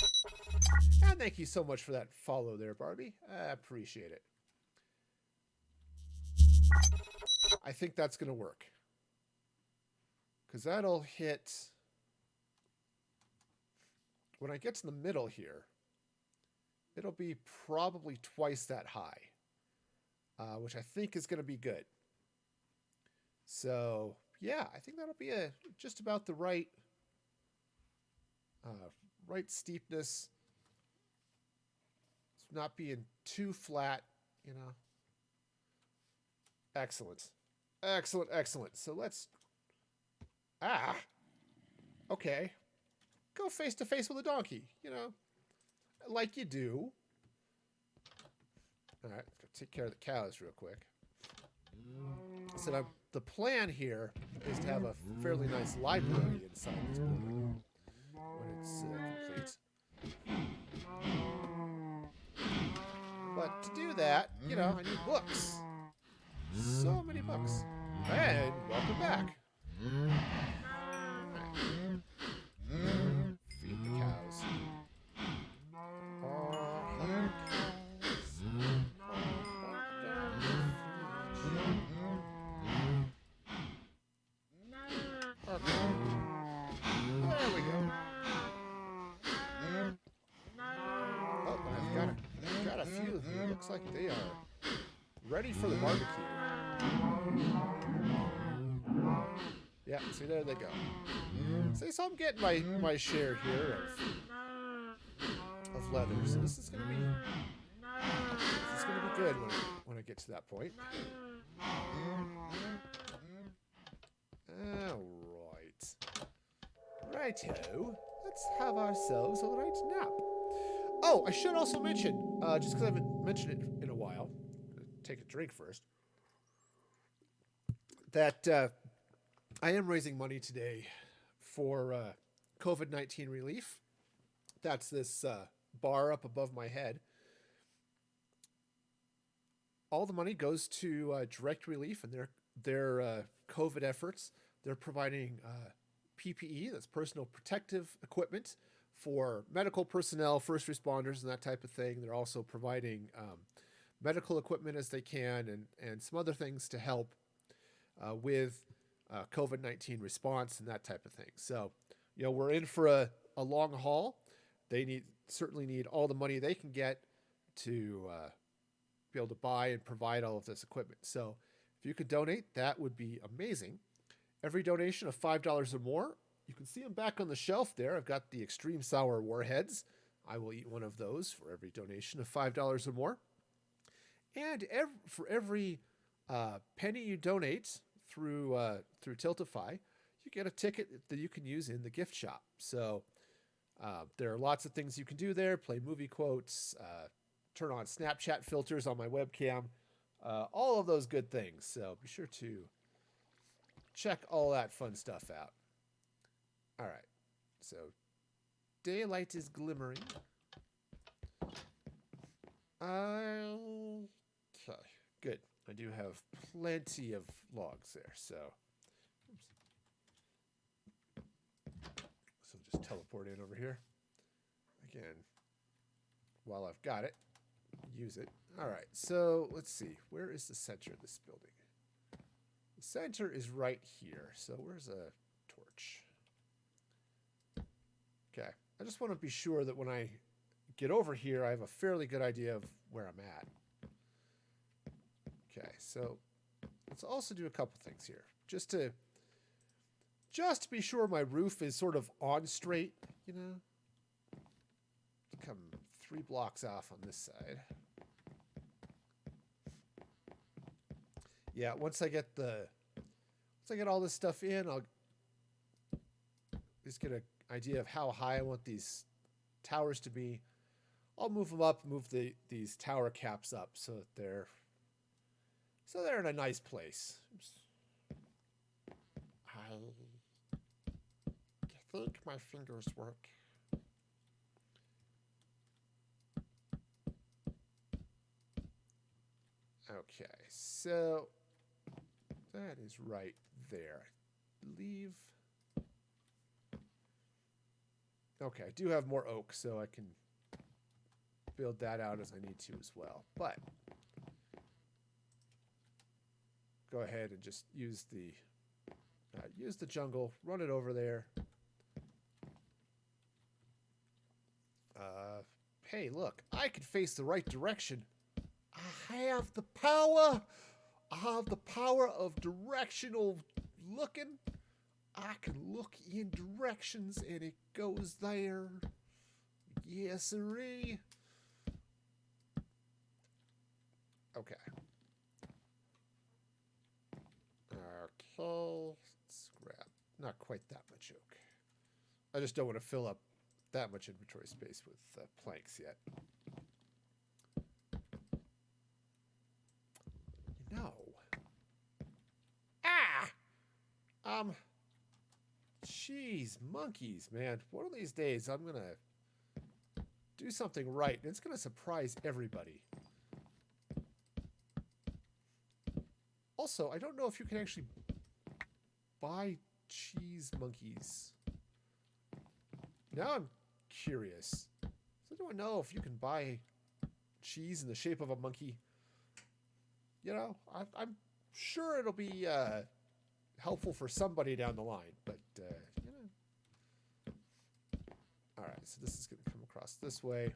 And thank you so much for that follow there, Barbie. I appreciate it. I think that's going to work, because that'll hit... When I get to the middle here, it'll be probably twice that high, which I think is going to be good. So, yeah, I think that'll be just about the right steepness. It's not being too flat, you know. Excellent. Excellent, excellent. So let's... Okay. Go face to face with a donkey, you know, like you do. All right, let's go take care of the cows real quick. So the plan here is to have a fairly nice library inside this building when it's complete. But to do that, you know, I need books. So many books. And welcome back. Feed the cows. looks like they are ready for the barbecue. Yeah, see, there they go. See, so I'm getting my share here of leather. So this is gonna be good when I get to that point. All right. Righto. Let's have ourselves a right nap. Oh, I should also mention, just because I haven't mentioned it in a while, take a drink first, that I am raising money today for COVID-19 relief. That's this bar up above my head. All the money goes to Direct Relief and their COVID efforts. They're providing PPE, that's personal protective equipment, for medical personnel, first responders, and that type of thing. They're also providing medical equipment as they can, and some other things to help with COVID-19 response and that type of thing. So, we're in for a long haul. They certainly need all the money they can get to be able to buy and provide all of this equipment. So if you could donate, that would be amazing. Every donation of $5 or more, you can see them back on the shelf there. I've got the extreme sour warheads. I will eat one of those for every donation of $5 or more. And for every penny you donate through Tiltify, you get a ticket that you can use in the gift shop. So there are lots of things you can do there. Play movie quotes, turn on Snapchat filters on my webcam, all of those good things. So be sure to check all that fun stuff out. All right. So daylight is glimmering. Okay, good. I do have plenty of logs there, so just teleport in over here. Again, while I've got it, use it. All right, so let's see. Where is the center of this building? The center is right here, so where's a torch? Okay, I just want to be sure that when I get over here, I have a fairly good idea of where I'm at. Okay, so let's also do a couple things here. Just to be sure my roof is sort of on straight, Come 3 blocks off on this side. Yeah, once I get all this stuff in, I'll just get an idea of how high I want these towers to be. I'll move them up, move these tower caps up so that they're in a nice place. I think my fingers work. Okay, so that is right there. I believe. Okay, I do have more oak, so I can build that out as I need to as well. But go ahead and just use the jungle, run it over there. Hey, look, I can face the right direction. I have the power. I have the power of directional looking. I can look in directions and it goes there. Yes, sirree. Okay. Okay. Let's grab not quite that much oak. I just don't want to fill up that much inventory space with planks yet. Jeez, monkeys, man. One of these days, I'm going to do something right, and it's going to surprise everybody. Also, I don't know if you can actually buy cheese monkeys. Now I'm curious. So do I know if you can buy cheese in the shape of a monkey? I'm sure it'll be helpful for somebody down the line, but all right, so this is going to come across this way.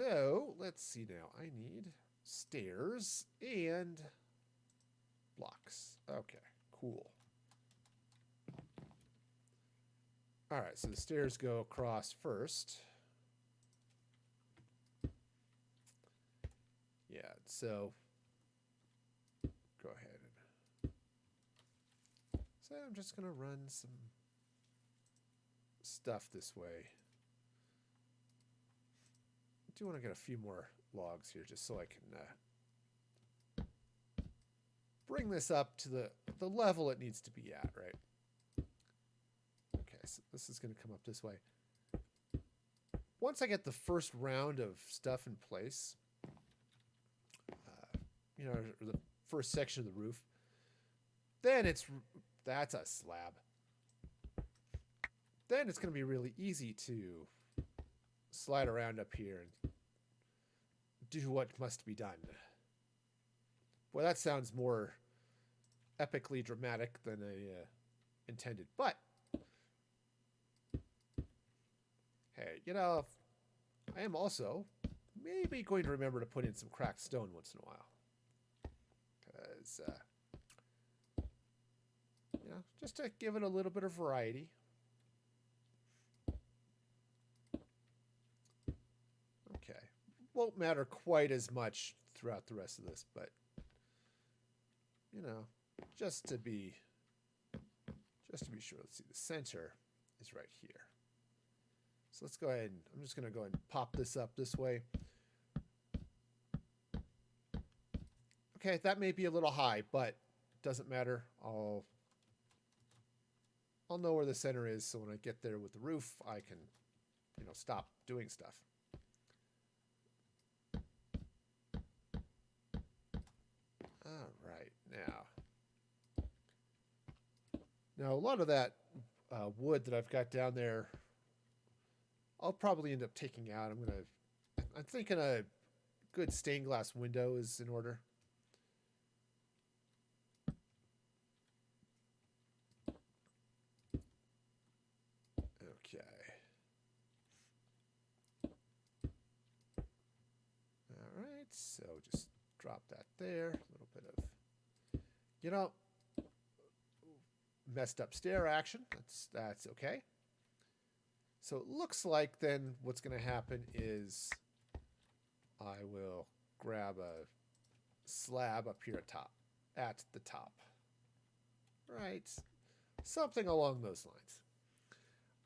So let's see now. I need stairs and blocks. Okay, cool. All right, so the stairs go across first. Yeah, so go ahead. So I'm just going to run some stuff this way. I do want to get a few more logs here just so I can bring this up to the level it needs to be at, right? Okay, so this is going to come up this way. Once I get the first round of stuff in place, or the first section of the roof, then that's a slab. Then it's going to be really easy to slide around up here and do what must be done. Boy, that sounds more epically dramatic than I intended. But, hey, I am also maybe going to remember to put in some cracked stone once in a while. Because, just to give it a little bit of variety. Okay. Won't matter quite as much throughout the rest of this, but, just to be sure. Let's see, the center is right here. So let's go ahead and I'm just going to go ahead and pop this up this way. Okay, that may be a little high, but doesn't matter. I'll know where the center is, so when I get there with the roof, I can, stop doing stuff. All right, now a lot of that wood that I've got down there, I'll probably end up taking out. I'm thinking a good stained glass window is in order. Okay. All right, so just drop that there. A little bit of, messed up stair action. That's okay. So it looks like then what's going to happen is I will grab a slab up here at the top. Right? Something along those lines.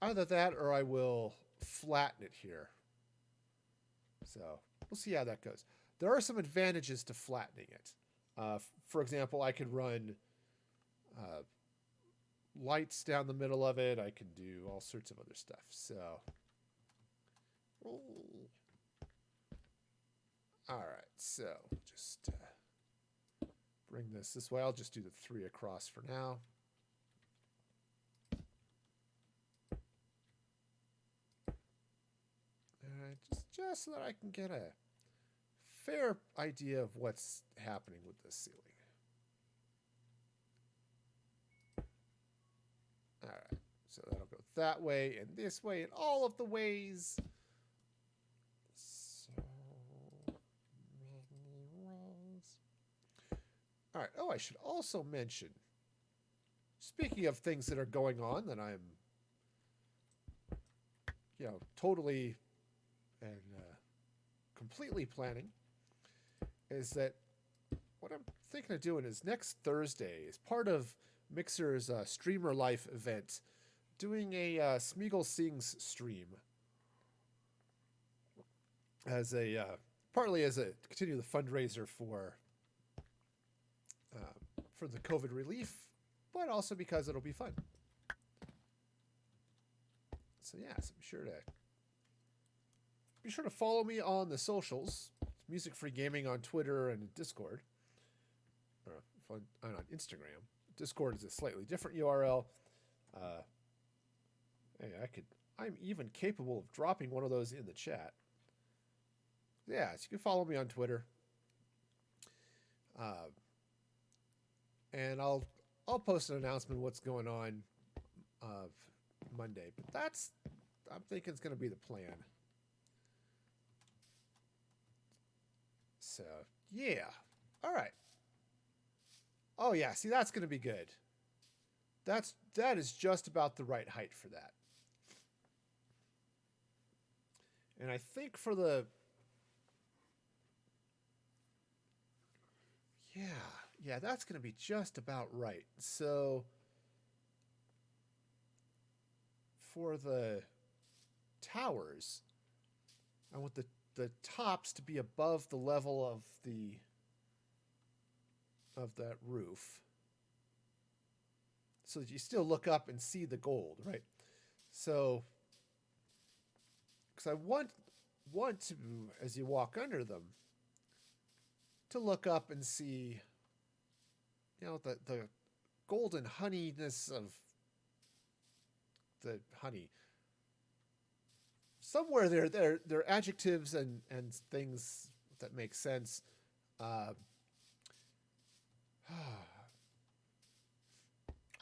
Either that or I will flatten it here. So we'll see how that goes. There are some advantages to flattening it. For example, I could run lights down the middle of it. I can do all sorts of other stuff. So, all right. So just bring this way. I'll just do the 3 across for now. All right, just so that I can get a fair idea of what's happening with this ceiling. All right, so that'll go that way and this way and all of the ways. So many ways. All right. Oh, I should also mention, speaking of things that are going on that I'm, totally and completely planning, is that what I'm thinking of doing is next Thursday, as part of Mixer's Streamer Life event, doing a Smeagol Sings stream as partly as a continue the fundraiser for the COVID relief, but also because it'll be fun. So yeah, so be sure to follow me on the socials. Music Free Gaming on Twitter and Discord, or on Instagram. Discord is a slightly different URL. Hey, I'm even capable of dropping one of those in the chat. Yeah, so you can follow me on Twitter. And I'll post an announcement of what's going on Monday. But I'm thinking it's going to be the plan. So, yeah. All right. Oh, yeah. See, that's going to be good. That is just about the right height for that. And I think for the... Yeah, that's going to be just about right. So, for the towers, I want the tops to be above the level of that roof, so that you still look up and see the gold, right? So, because I want to, as you walk under them, to look up and see, the golden honeyness of the honey. Somewhere there are adjectives and things that make sense. I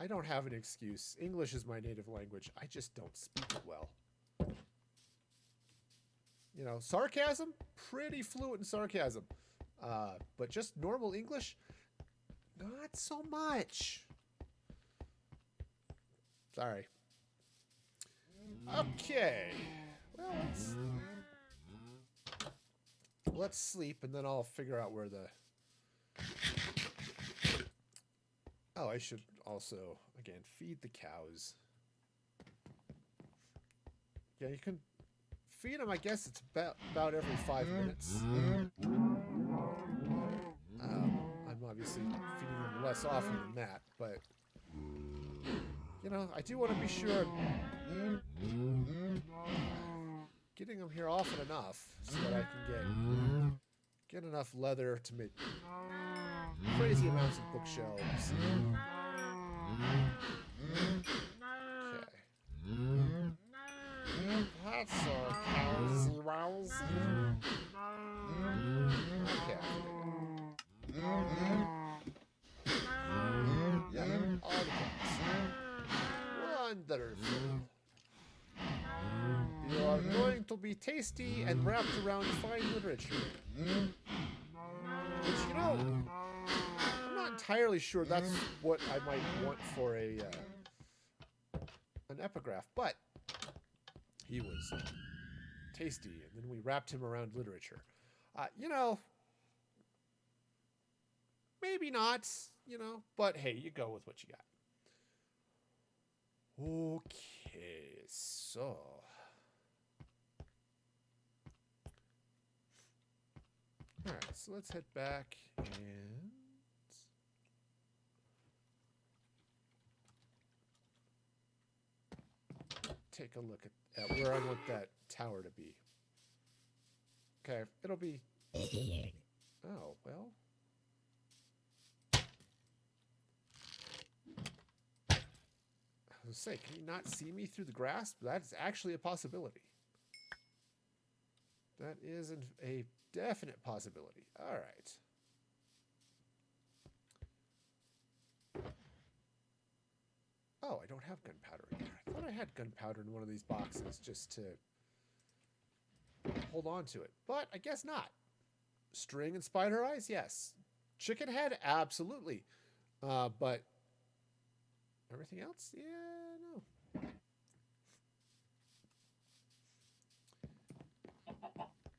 don't have an excuse. English is my native language. I just don't speak it well. Sarcasm, pretty fluent in sarcasm. But just normal English, not so much. Sorry. Okay. Well, let's sleep, and then I'll figure out where the... Oh, I should also, again, feed the cows. Yeah, you can feed them, I guess it's about every 5 minutes. I'm obviously feeding them less often than that, but, I do want to be sure I'm getting them here often enough so that I can get enough leather to make crazy amounts of bookshelves. Okay. That's so cozy wowsy. Okay. Yeah, all the cats. Wonderful. You are going to be tasty and wrapped around fine literature. Which, I'm not entirely sure that's what I might want for an epigraph, but he was tasty, and then we wrapped him around literature. Maybe not, but hey, you go with what you got. Okay, so... Alright, so let's head back and... take a look at where I want that tower to be. Okay, it'll be... Oh, well... I was going to say, can you not see me through the grass? That's actually a possibility. That is a definite possibility. All right. Oh, I don't have gunpowder in there. I thought I had gunpowder in one of these boxes just to hold on to it. But I guess not. String and spider eyes? Yes. Chicken head? Absolutely. But everything else? Yeah, no.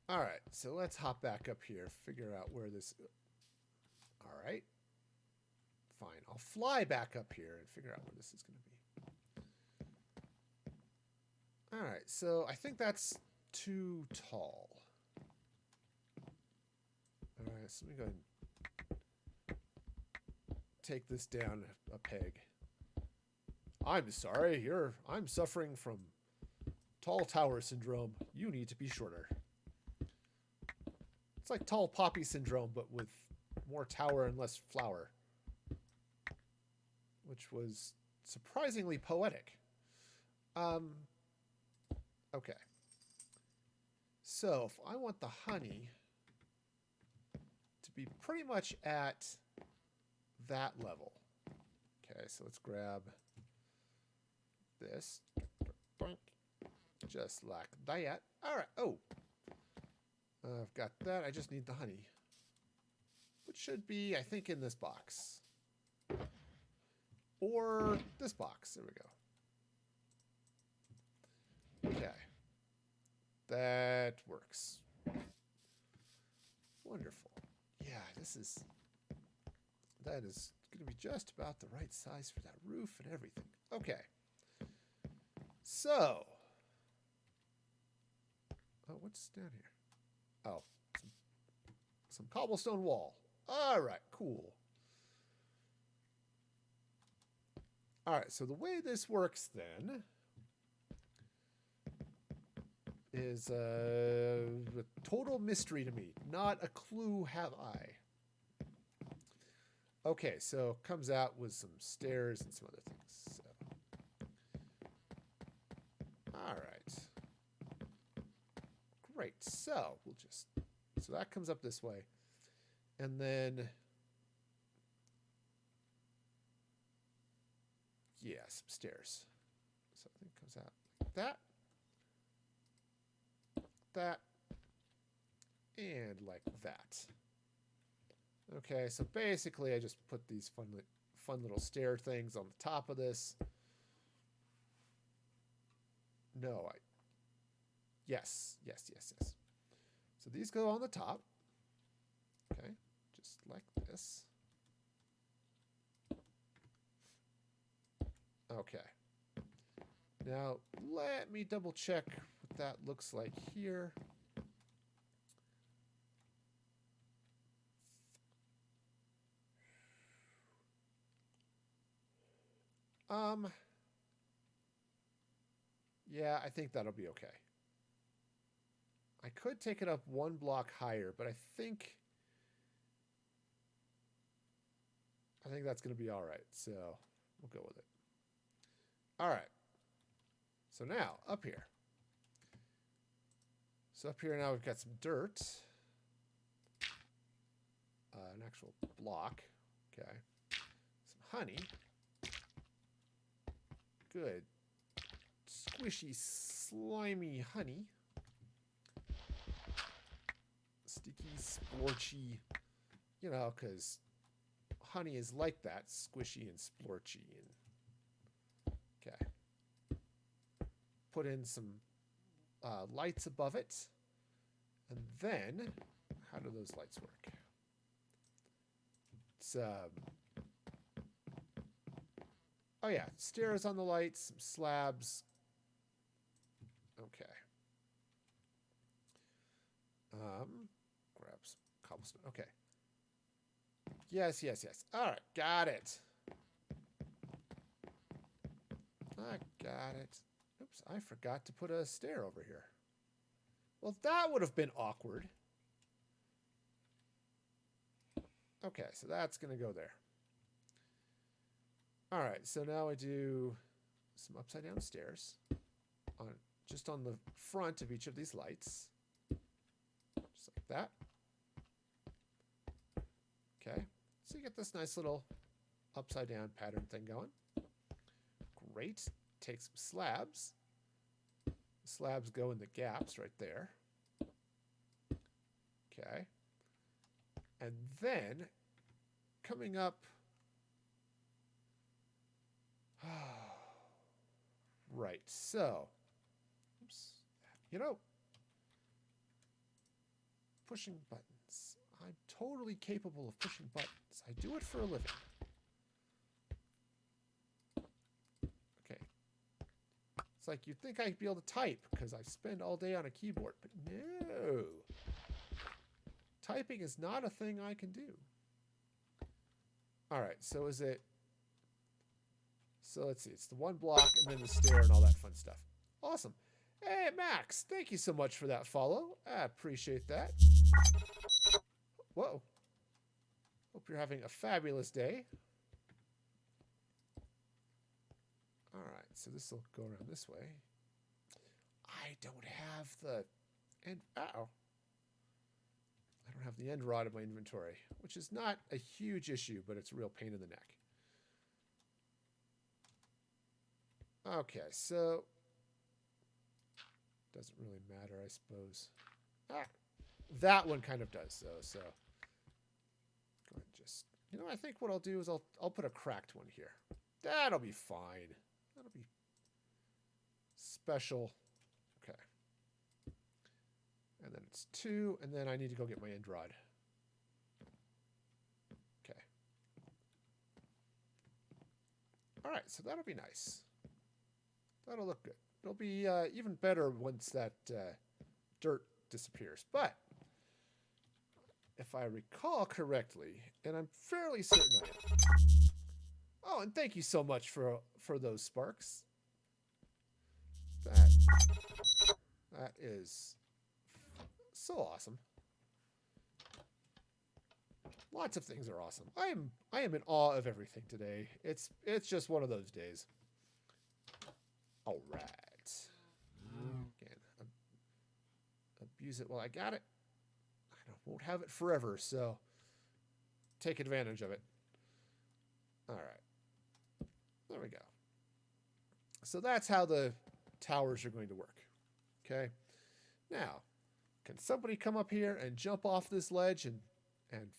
All right, so let's hop back up here, figure out where this... All right. Fine, I'll fly back up here and figure out where this is going to be. All right, so I think that's too tall. All right, so let me go ahead and take this down a peg. I'm sorry, I'm suffering from tall tower syndrome. You need to be shorter. It's like tall poppy syndrome, but with more tower and less flower. Which was surprisingly poetic. Okay. So, if I want the honey to be pretty much at that level. Okay, so let's grab this. Just like that. All right. Oh. I've got that. I just need the honey. which should be, I think, in this box. Or this box. There we go. Okay. That works. Wonderful. Yeah, that is going to be just about the right size for that roof and everything. Okay. So. Oh, what's down here? Oh, some cobblestone wall. All right, cool. All right, so the way this works then is a total mystery to me. Not a clue have I. Okay, so it comes out with some stairs and some other things. So. All right. Great. So that comes up this way. And then, yeah, some stairs. So I think it comes out like that, and like that. Okay, so basically I just put these fun little stair things on the top of this. No, yes. So these go on the top. Okay, just like this. Okay. Now, let me double check what that looks like here. Yeah, I think that'll be okay. I could take it up one block higher, but I think that's going to be all right. So we'll go with it. All right. So now up here. So up here now we've got some dirt. An actual block. Okay. Some honey. Good. Squishy, slimy honey. Sticky, splorchy. You know, because honey is like that. Squishy and splorchy. And okay. Put in some lights above it. And then, how do those lights work? It's, oh yeah, stairs on the lights, some slabs. Okay. Grab some cobblestone. Okay. Yes. All right, got it. I got it. Oops, I forgot to put a stair over here. Well, that would have been awkward. Okay, so that's going to go there. All right, so now I do some upside down stairs just on the front of each of these lights. Just like that. Okay, so you get this nice little upside down pattern thing going. Great. Take some slabs. The slabs go in the gaps right there. Okay. And then coming up, right, so, oops, pushing buttons. I'm totally capable of pushing buttons. I do it for a living. Okay. It's like you'd think I'd be able to type because I spend all day on a keyboard, but no. Typing is not a thing I can do. All right, so is it... So let's see, it's the one block and then the stair and all that fun stuff. Awesome. Hey, Max, thank you so much for that follow. I appreciate that. Whoa. Hope you're having a fabulous day. All right, so this will go around this way. I don't have the end. Uh-oh. I don't have the end rod in my inventory, which is not a huge issue, but it's a real pain in the neck. Okay, so doesn't really matter, I suppose. That one kind of does, though. So You know, I think what I'll do is I'll put a cracked one here. That'll be fine. That'll be special. Okay. And then it's 2, and then I need to go get my end rod. Okay. All right, so that'll be nice. That'll look good. It'll be even better once that dirt disappears. But if I recall correctly, and I'm fairly certain I am. Oh, and thank you so much for those sparks. That is so awesome. Lots of things are awesome. I am in awe of everything today. It's just one of those days. All right. Again, abuse it while I got it. I won't have it forever, so take advantage of it. All right. There we go. So that's how the towers are going to work. Okay. Now, can somebody come up here and jump off this ledge and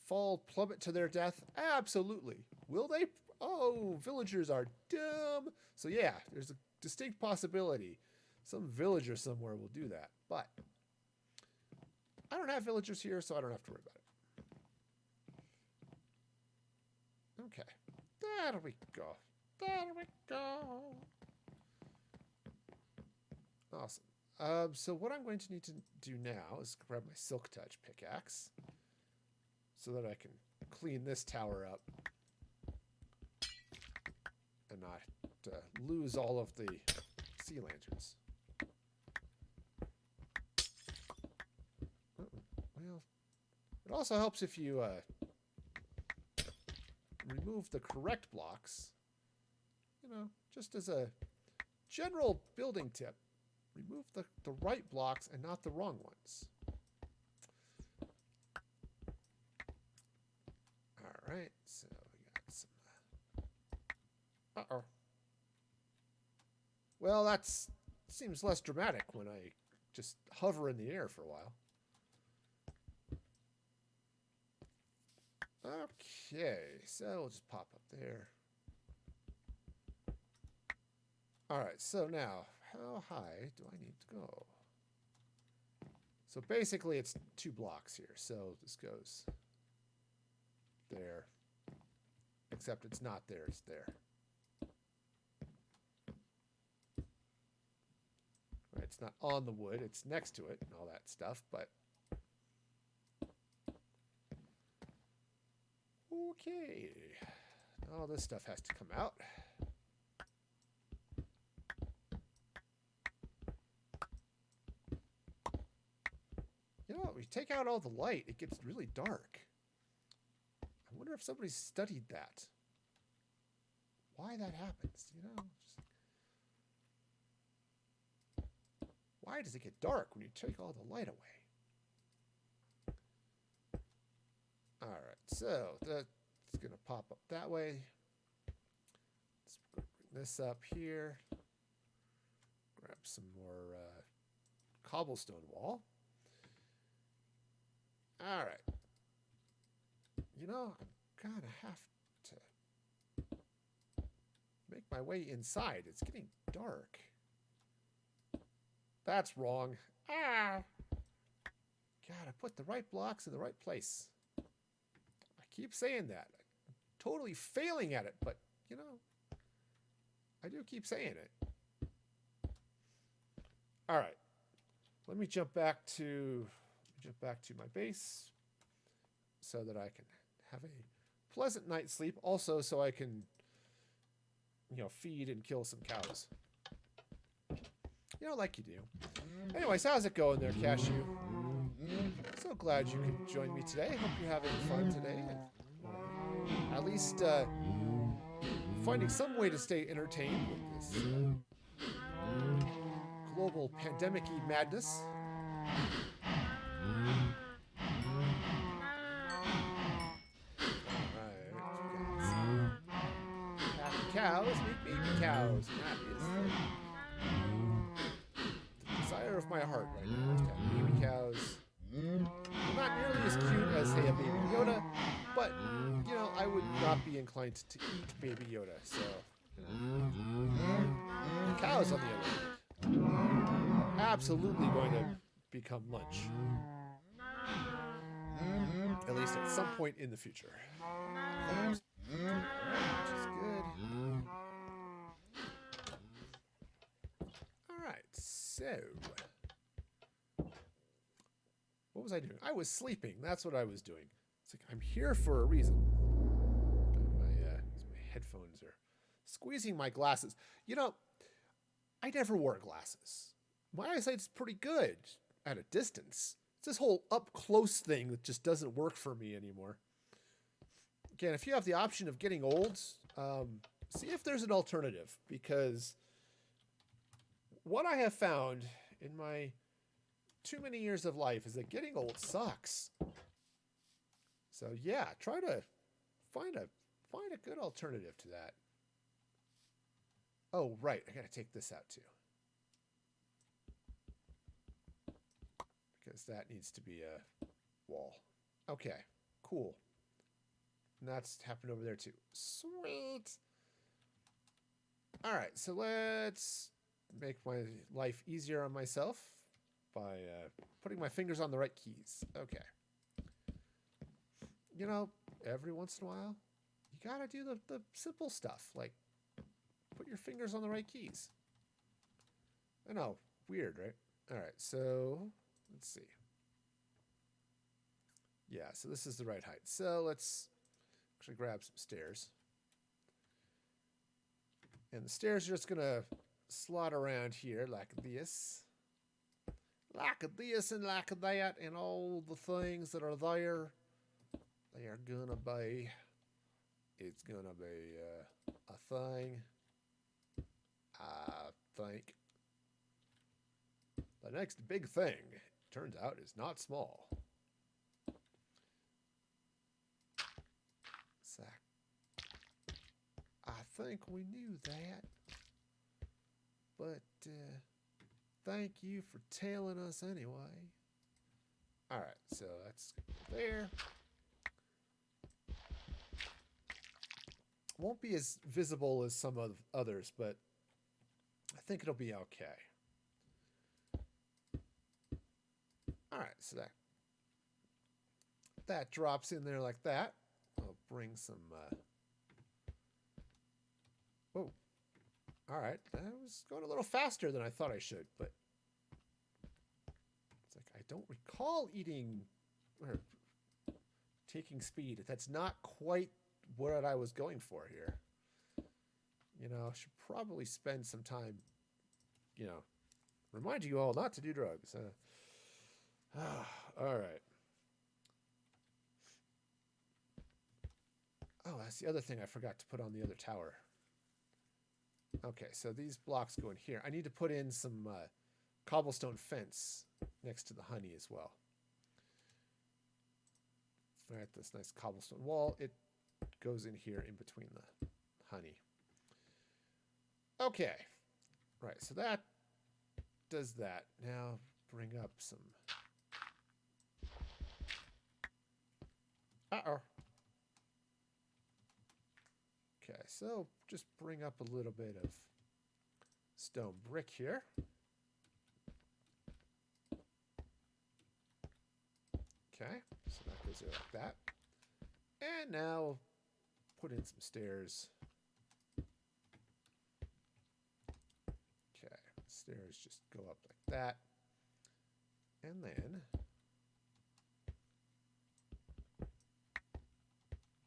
fall plummet to their death? Absolutely. Will they? Oh, villagers are dumb. So yeah, there's a distinct possibility some villager somewhere will do that. But I don't have villagers here, so I don't have to worry about it. Okay. There we go. There we go. Awesome. So what I'm going to need to do now is grab my Silk Touch pickaxe so that I can clean this tower up and not lose all of the sea lanterns. Well, it also helps if you remove the correct blocks. You know, just as a general building tip, remove the right blocks and not the wrong ones. All right, so we got some. Uh-oh. Well, that seems less dramatic when I just hover in the air for a while. Okay, so we'll just pop up there. All right, so now, how high do I need to go? So basically, it's 2 blocks here. So this goes there, except it's not there, it's there. Right, it's not on the wood, it's next to it and all that stuff, but okay. All this stuff has to come out. You know, we take out all the light, it gets really dark. I wonder if somebody's studied that. Why that happens, you know? Why does it get dark when you take all the light away? All right, so that's going to pop up that way. Let's bring this up here. Grab some more cobblestone wall. All right. You know, I'm going to have to make my way inside. It's getting dark. That's wrong. Ah! Gotta put the right blocks in the right place. I keep saying that. I'm totally failing at it, but, you know, I do keep saying it. All right. Let me jump back to my base so that I can have a pleasant night's sleep. Also, so I can, you know, feed and kill some cows. You know, like you do. Anyways, how's it going there, Cashew? So glad you could join me today. Hope you're having fun today. And at least finding some way to stay entertained with this global pandemic-y madness. Happy cows make baby cows. That is the desire of my heart right now. To have baby cows. Not nearly as cute as, say, a baby Yoda, but, you know, I would inclined to eat Baby Yoda. So, cows on the other hand, absolutely going to become lunch. At least at some point in the future. Which is good. Alright, so what was I doing? I was sleeping. That's what I was doing. It's like I'm here for a reason. My headphones are squeezing my glasses. You know, I never wore glasses. My eyesight's pretty good at a distance. It's this whole up close thing that just doesn't work for me anymore. Again, if you have the option of getting old, see if there's an alternative, because what I have found in my too many years of life is that getting old sucks. So yeah, try to find a good alternative to that. Oh, right, I gotta take this out too. Because that needs to be a wall. Okay, cool. And that's happened over there too. Sweet. All right, so let's make my life easier on myself by putting my fingers on the right keys. Okay. You know, every once in a while, you gotta do the simple stuff, like put your fingers on the right keys. I know, weird, right? All right, so let's see. Yeah, so this is the right height. So let's actually grab some stairs. And the stairs are just gonna slot around here like this. Like this and like that, and all the things that are there. They are gonna be. It's gonna be a thing. I think. The next big thing, turns out, is not small. So, I think we knew that. But, thank you for telling us anyway. Alright, so that's there. Won't be as visible as some of others, but I think it'll be okay. Alright, so that drops in there like that. I'll bring some... Oh. Alright, that was going a little faster than I thought I should, but... It's like, I don't recall eating... or taking speed. That's not quite what I was going for here. You know, I should probably spend some time, you know, remind you all not to do drugs. All right. Oh, that's the other thing I forgot to put on the other tower. Okay, so these blocks go in here. I need to put in some cobblestone fence next to the honey as well. All right, this nice cobblestone wall. It goes in here in between the honey. Okay. Right, so that does that. Now bring up some... Uh-oh. Okay, so just bring up a little bit of stone brick here. Okay, so that goes there like that. And now put in some stairs. Okay, stairs just go up like that. And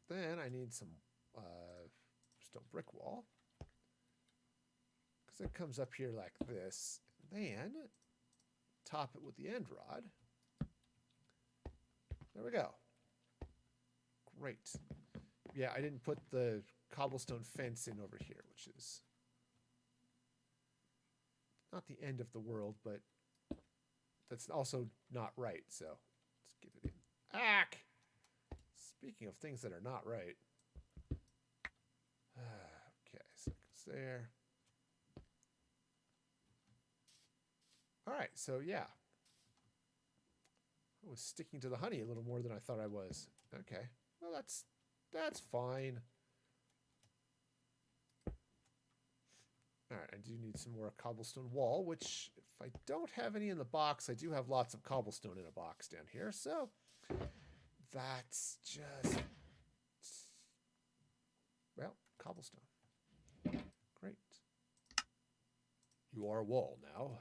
then I need some stone brick wall. Because it comes up here like this. Then top it with the end rod. There we go. Great. Yeah, I didn't put the cobblestone fence in over here, which is not the end of the world, but that's also not right, so let's get it in. Ack! Speaking of things that are not right. Okay, so it goes there. Alright, so yeah. I was sticking to the honey a little more than I thought I was. Okay. Well, that's fine. All right, I do need some more cobblestone wall, which if I don't have any in the box, I do have lots of cobblestone in a box down here. So that's just, well, cobblestone. Great. You are a wall now.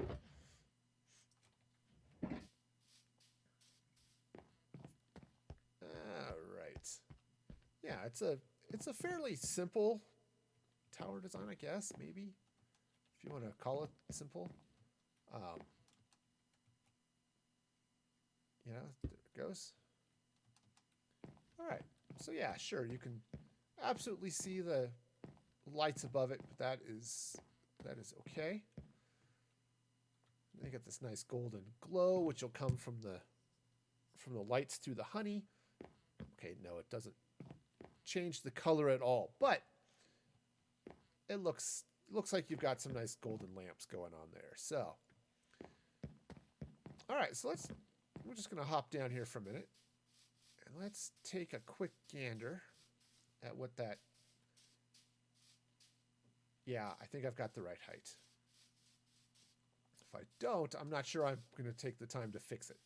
All right. Yeah, it's a fairly simple tower design, I guess, maybe, if you want to call it simple. Um, yeah, there it goes. All right. So yeah, sure, you can absolutely see the lights above it, but that is okay. You get this nice golden glow, which will come from the lights through the honey. Okay, no, it doesn't change the color at all, but it looks like you've got some nice golden lamps going on there. So, all right, so we're just gonna hop down here for a minute, and let's take a quick gander at what that. Yeah, I think I've got the right height. If I don't, I'm not sure I'm gonna take the time to fix it.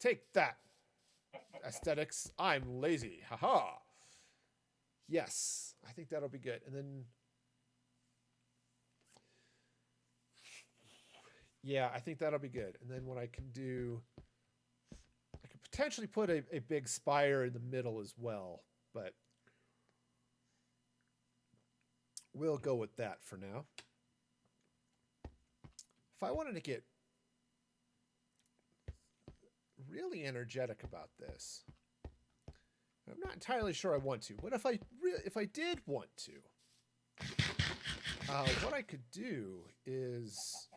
Take that, aesthetics. I'm lazy. Haha. Yes, I think that'll be good. And then, yeah, I think that'll be good. And then what I can do, I could potentially put a big spire in the middle as well, but we'll go with that for now. If I wanted to get really energetic about this, I'm not entirely sure I want to, but if I did want to, what I could do is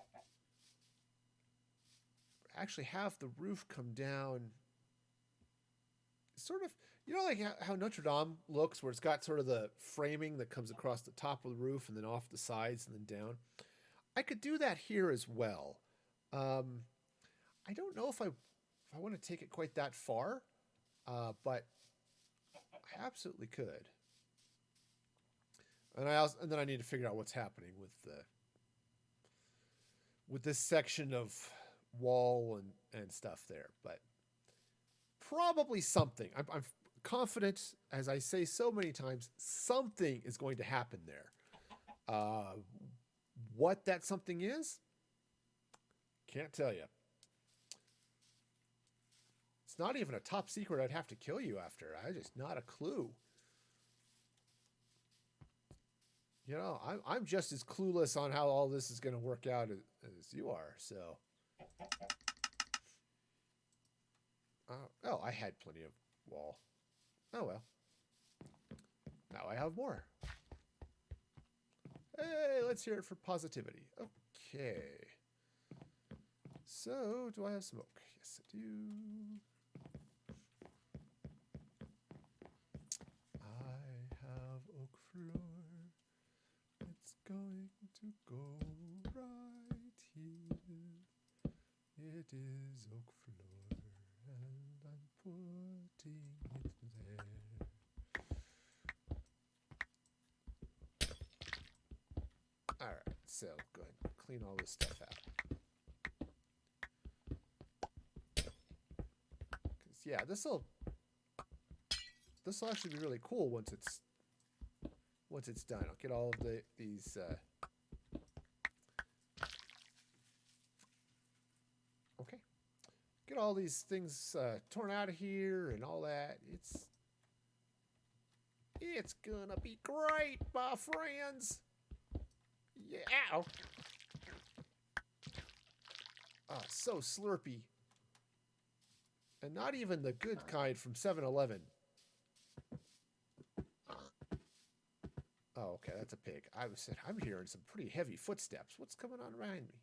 actually have the roof come down sort of, like how Notre Dame looks, where it's got sort of the framing that comes across the top of the roof and then off the sides and then down. I could do that here as well. I don't know if I want to take it quite that far, but I absolutely could. And then I need to figure out what's happening with this section of wall and stuff there, but probably something. I'm confident, as I say so many times, something is going to happen there. What that something is, can't tell you. It's not even a top secret I'd have to kill you after. I just not a clue. I'm just as clueless on how all this is going to work out as you are. So, I had plenty of wall. Oh well. Now I have more. Hey, let's hear it for positivity. Okay. So, do I have smoke? Yes, I do. I have oak floor. It's going to go right here. It is oak floor, and I'm putting it there. All right, so go ahead and clean all this stuff out. Because yeah, this will actually be really cool once it's done. I'll get all of these. Okay, get all these things torn out of here and all that. It's gonna be great, my friends. Yeah. Oh, so slurpy. And not even the good kind from 7-Eleven. Oh, okay, that's a pig. I'm hearing some pretty heavy footsteps. What's coming on behind me?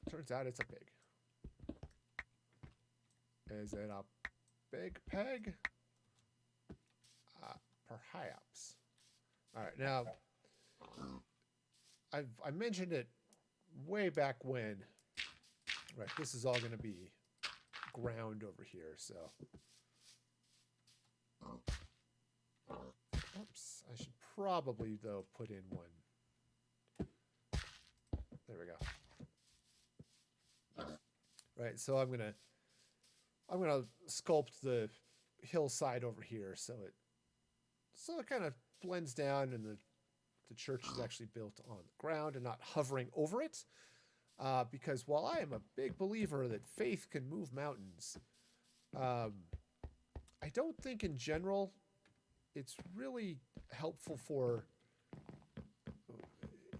Turns out it's a pig. Is it a big pig? Perhaps. All right, now I mentioned it way back when. Right, this is all going to be ground over here, so. Oops, I should probably, though, put in one. There we go. Right, so I'm gonna sculpt the hillside over here so it kind of blends down, and the church is actually built on the ground and not hovering over it. Because while I am a big believer that faith can move mountains, I don't think in general it's really helpful for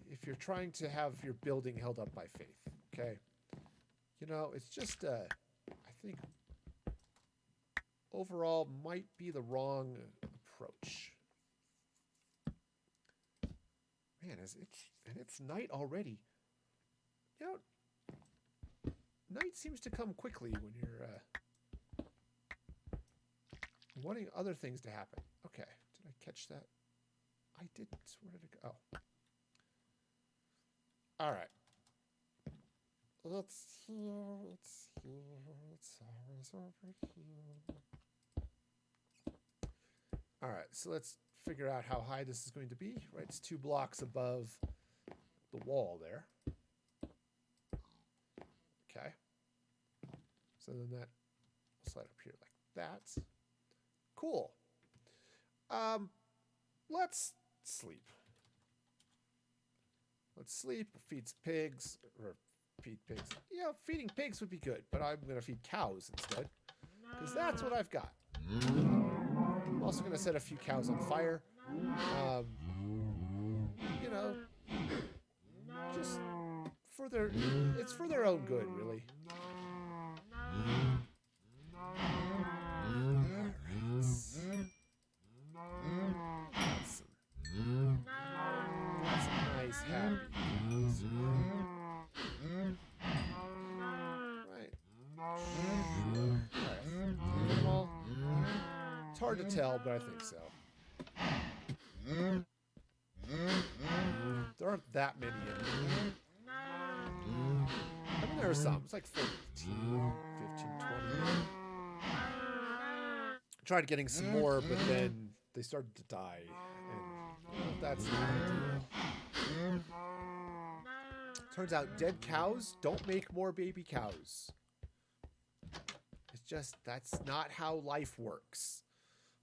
if you're trying to have your building held up by faith. Okay, you know, it's just I think overall might be the wrong approach. Man, it's night already. You know, night seems to come quickly when you're wanting other things to happen. Okay, did I catch that? I didn't. Where did it go? Oh. All right. It's here. It's here. It's always over here. All right, so let's figure out how high this is going to be. Right, it's 2 blocks above the wall there. Okay. So then that will slide up here like that. Cool. Let's sleep. Let's sleep. Feed pigs. Or feed pigs. Yeah, feeding pigs would be good, but I'm going to feed cows instead. Because that's what I've got. I'm also going to set a few cows on fire. You know, just it's for their own good, really. That's some nice happy cows. Right. It's hard to tell, but I think so. There aren't that many in there. I mean, there are some. It's like 15, 20. I tried getting some more, but then they started to die. And that's not ideal. Turns out dead cows don't make more baby cows. It's just, that's not how life works.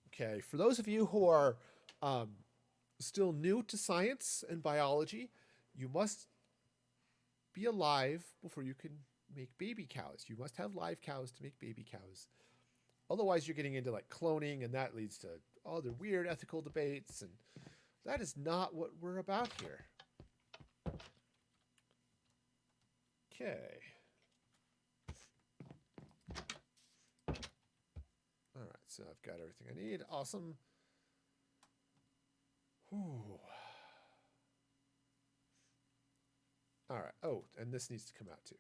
Okay, for those of you who are still new to science and biology, you must be alive before you can make baby cows. You must have live cows to make baby cows. Otherwise, you're getting into like cloning, and that leads to other weird ethical debates, and that is not what we're about here. Okay. All right, so I've got everything I need. Awesome. Whew. All right. Oh, and this needs to come out too.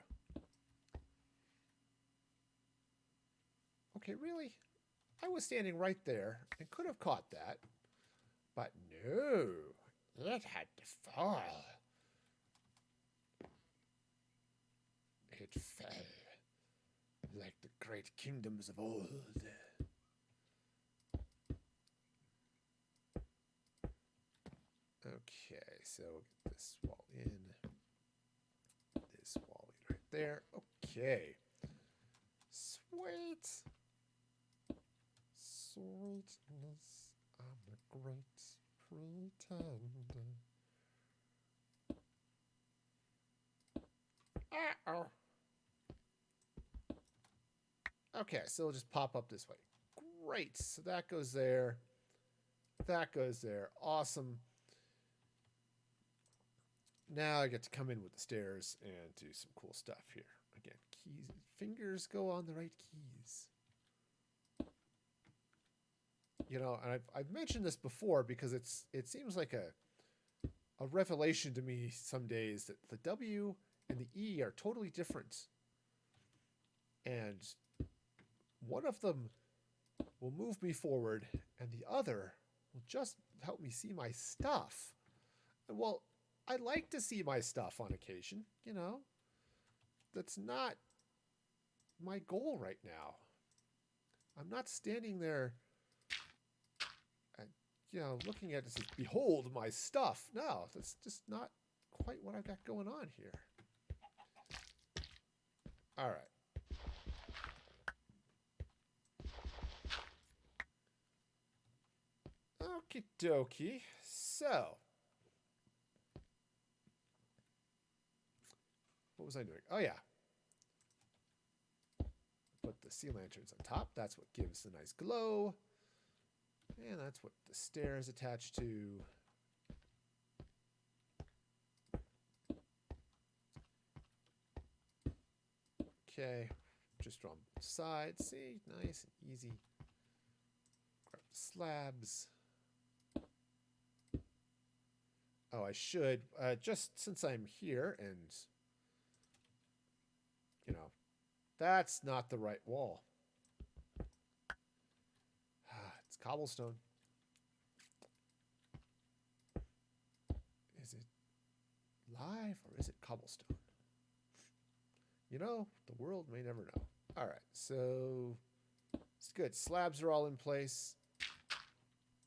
Okay, really? I was standing right there and could have caught that. But no, it had to fall. It fell like the great kingdoms of old. Okay, so we'll get this wall in. This wall in right there. Okay. Sweet. Sweetness, I'm a great pretender. Uh-oh. Okay, so it'll just pop up this way. Great. So that goes there. That goes there. Awesome. Now I get to come in with the stairs and do some cool stuff here. Again, keys, fingers go on the right keys. You know, and I've mentioned this before because it seems like a revelation to me some days that the W and the E are totally different. And one of them will move me forward and the other will just help me see my stuff. And well, I like to see my stuff on occasion, you know. That's not my goal right now. I'm not standing there looking at it says, behold my stuff. No, that's just not quite what I got going on here. All right. Okie dokie. So, what was I doing? Oh, yeah. Put the sea lanterns on top. That's what gives the nice glow. And that's what the stair is attached to. Okay. Just on both sides. See? Nice and easy. Grab the slabs. Oh, I should, just since I'm here and, that's not the right wall. It's cobblestone. Is it live or is it cobblestone? The world may never know. All right, so it's good. Slabs are all in place.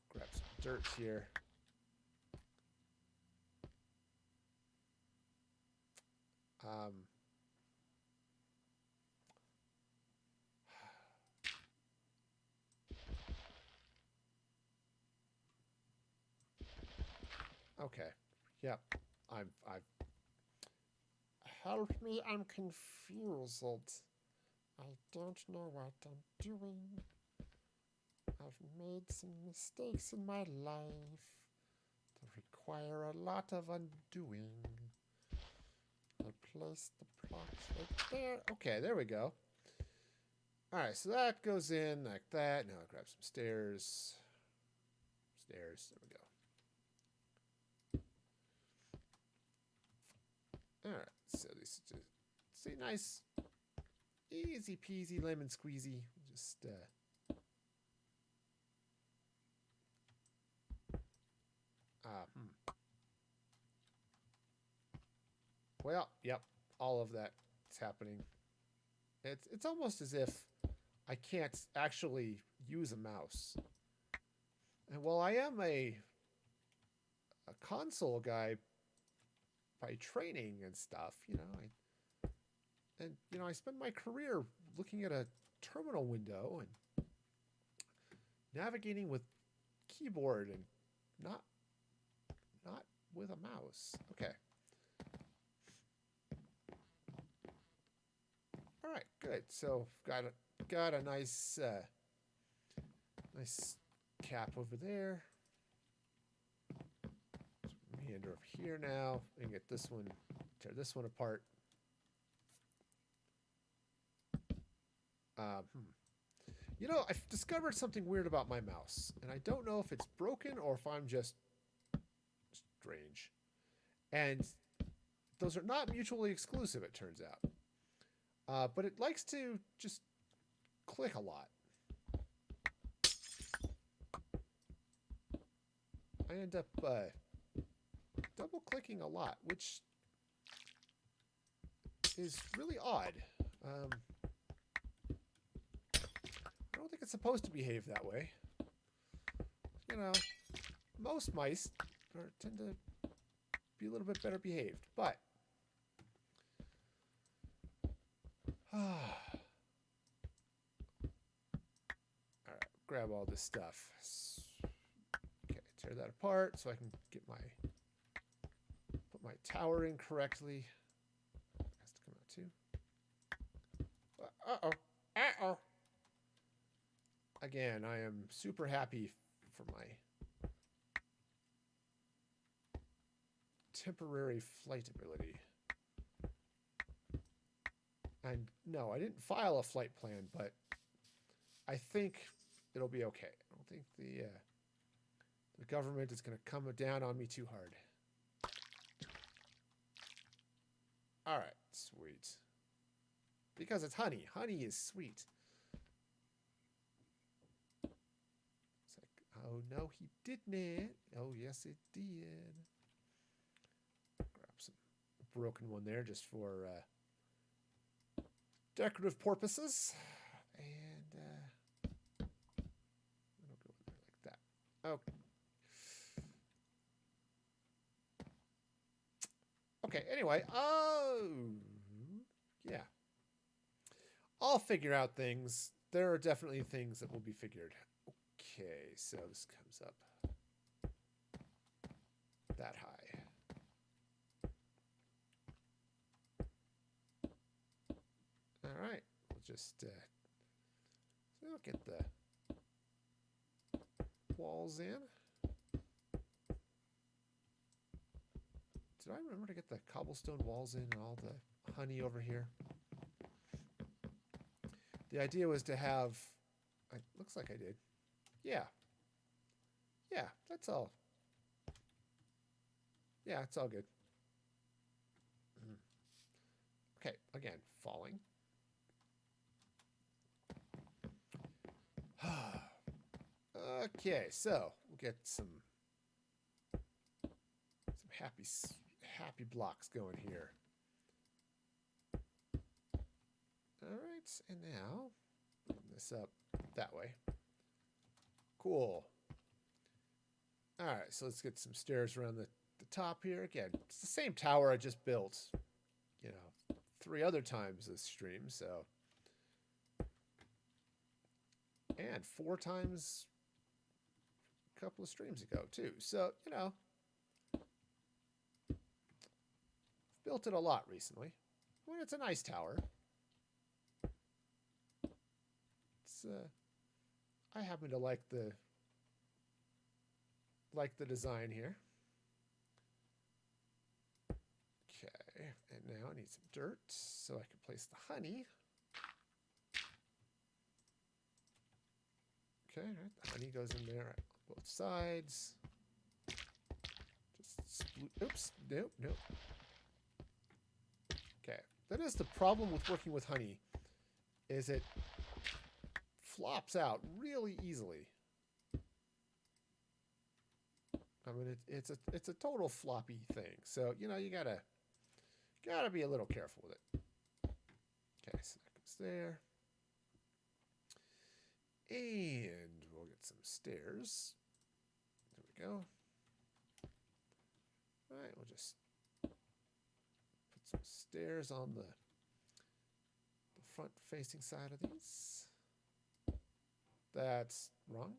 Grab some dirt here. Okay. Yep. I've Help me, I'm confused. I don't know what I'm doing. I've made some mistakes in my life that require a lot of undoing. I placed the blocks right there. Okay, there we go. All right, so that goes in like that. Now I'll grab some stairs. Stairs. There we go. All right, so this is just see nice, easy peasy lemon squeezy. Just well, yep, all of that is happening. It's almost as if I can't actually use a mouse. And while I am a console guy by training and stuff, I spend my career looking at a terminal window and navigating with keyboard and not with a mouse. Okay. All right, good. So got a nice nice cap over there. Meander up here now and get this one, tear this one apart. I've discovered something weird about my mouse, and I don't know if it's broken or if I'm just strange. And those are not mutually exclusive, it turns out. But it likes to just click a lot. I end up double clicking a lot, which is really odd. I don't think it's supposed to behave that way. Most mice tend to be a little bit better behaved, but all right, grab all this stuff. Okay, tear that apart so I can get put my tower in correctly. It has to come out too. Uh-oh. Again, I am super happy for my temporary flight ability. And no, I didn't file a flight plan, but I think it'll be okay. I don't think the government is going to come down on me too hard. All right, sweet. Because it's honey. Honey is sweet. It's like, oh no, he didn't. Oh yes, it did. Grab some broken one there just for decorative purposes. And it'll go in there like that. Okay. Okay, anyway, yeah. I'll figure out things. There are definitely things that will be figured. Okay, so this comes up that high. All right, we'll just so we'll get the walls in. Did I remember to get the cobblestone walls in and all the honey over here? The idea was to have, it looks like I did. Yeah. Yeah, that's all. Yeah, it's all good. Okay, again, falling. Okay, so we'll get some happy blocks going here. All right, and now bring this up that way. Cool. All right, so let's get some stairs around the top here. Again, it's the same tower I just built, 3 other times this stream, so. And 4 times a couple of streams ago, too. So, built it a lot recently. I mean, it's a nice tower. It's, I happen to like the design here. Okay, and now I need some dirt so I can place the honey. Okay, all right, the honey goes in there on both sides. Just oops, nope. Okay, that is the problem with working with honey, is it flops out really easily. I mean, it's a total floppy thing. So you gotta be a little careful with it. Okay, so that goes there, and we'll get some stairs. There we go. All right, we'll just put some stairs on the front-facing side of these. That's wrong.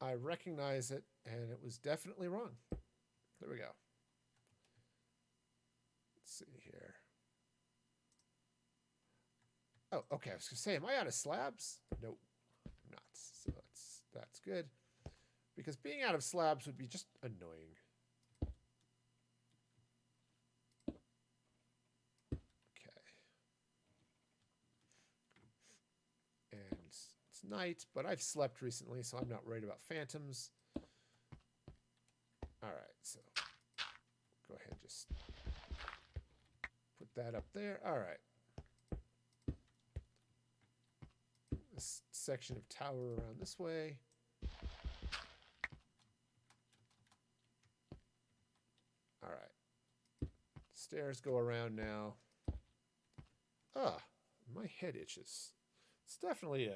I recognize it, and it was definitely wrong. There we go. Let's see here. Oh, okay. I was going to say, am I out of slabs? Nope, I'm not. So that's good. Because being out of slabs would be just annoying. Okay. And it's night, but I've slept recently, so I'm not worried about phantoms. All right, so go ahead and just put that up there. All right. This section of tower around this way. All right. Stairs go around now. My head itches. It's definitely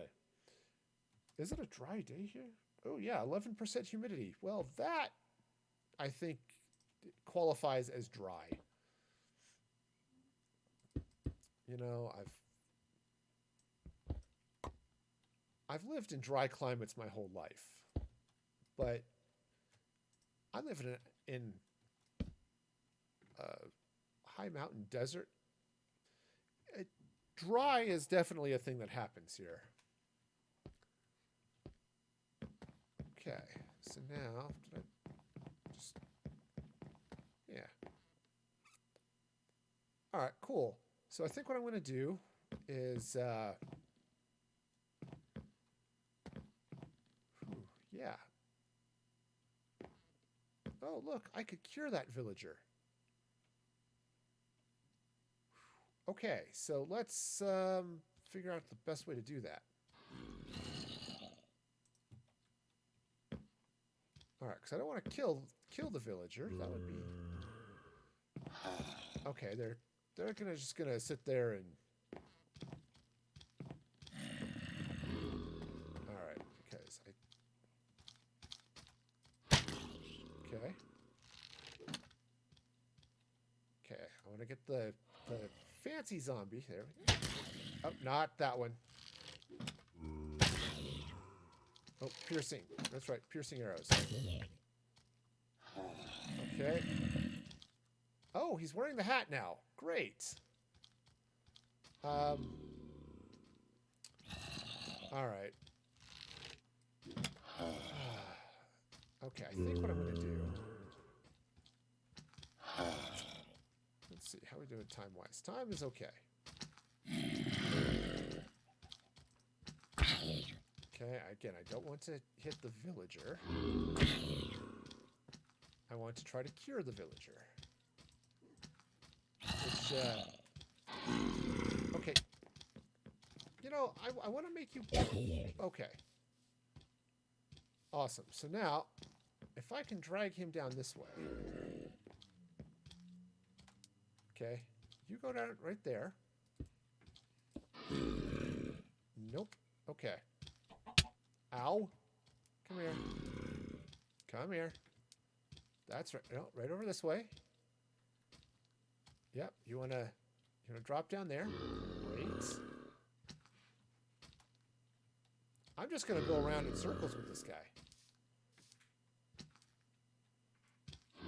is it a dry day here? Oh yeah, 11% humidity. Well, that I think qualifies as dry. I've lived in dry climates my whole life, but I live in a high mountain desert. Dry is definitely a thing that happens here. Okay, so now, yeah. All right, cool. So I think what I'm going to do is, yeah. Oh, look, I could cure that villager. Okay, so let's figure out the best way to do that. All right, because I don't want to kill the villager. That would be okay. They're just gonna sit there and. All right, because okay. want to get the fancy zombie. There we go. Oh, not that one. Oh, piercing. That's right, piercing arrows. Okay. Oh, he's wearing the hat now. Great. All right. Okay, I think what I'm going to do... Let's see, how are we doing time-wise? Time is okay. Okay, again, I don't want to hit the villager. I want to try to cure the villager. Which, okay. You know, I want to make you... Okay. Awesome. So now, if I can drag him down this way. Okay. You go down right there. Nope. Okay. Ow. Come here. Come here. That's right. No, right over this way. Yep. You wanna drop down there. Great. I'm just gonna go around in circles with this guy.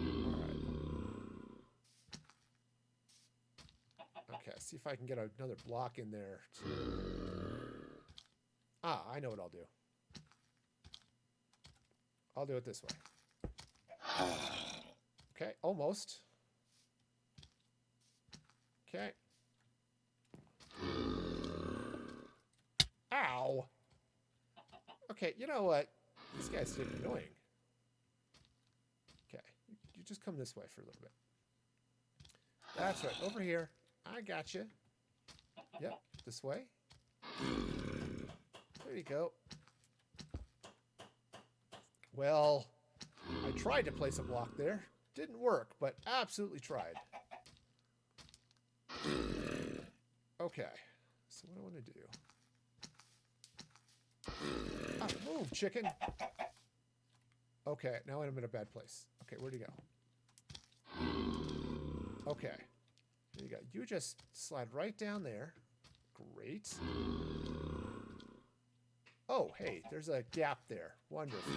Alright. Okay, see if I can get another block in there. Ah, I know what I'll do. I'll do it this way. Okay, almost. Okay. Ow! Okay, you know what? This guy's getting annoying. Okay, you just come this way for a little bit. That's right, over here. I got you. Yep, this way. There you go. Well, I tried to place a block there. Didn't work, but absolutely tried. Okay, so what I want to do... Ah, move, chicken! Okay, now I'm in a bad place. Okay, where'd he go? Okay, there you go. You just slide right down there. Great. Oh, hey, there's a gap there. Wonderful.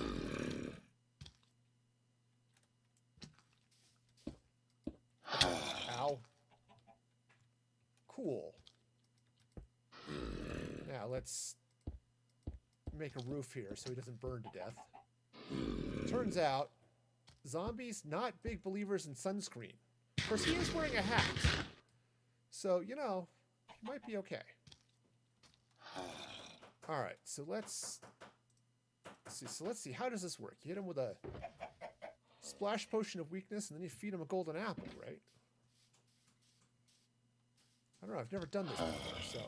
Ow. Cool. Now let's make a roof here so he doesn't burn to death. Turns out, zombies not big believers in sunscreen. Of course, he is wearing a hat. So, you know, he might be okay. Alright, so let's see. So let's see. How does this work? You hit him with a splash potion of weakness, and then you feed him a golden apple, right? I don't know. I've never done this before, so...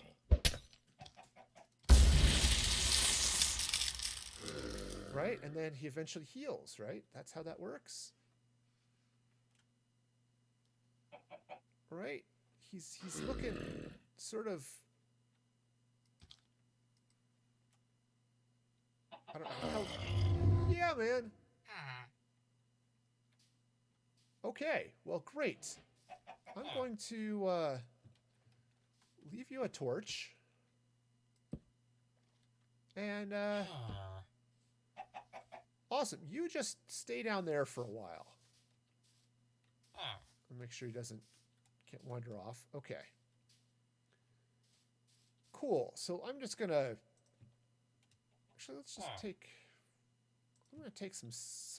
Right? And then he eventually heals, right? That's how that works. Right? He's looking sort of... I don't know how... Yeah, man! Okay, well, great. I'm going to leave you a torch. And, awesome. You just stay down there for a while. And make sure he can't wander off. Okay. Cool. So I'm just gonna... Actually, let's just take... I'm gonna take some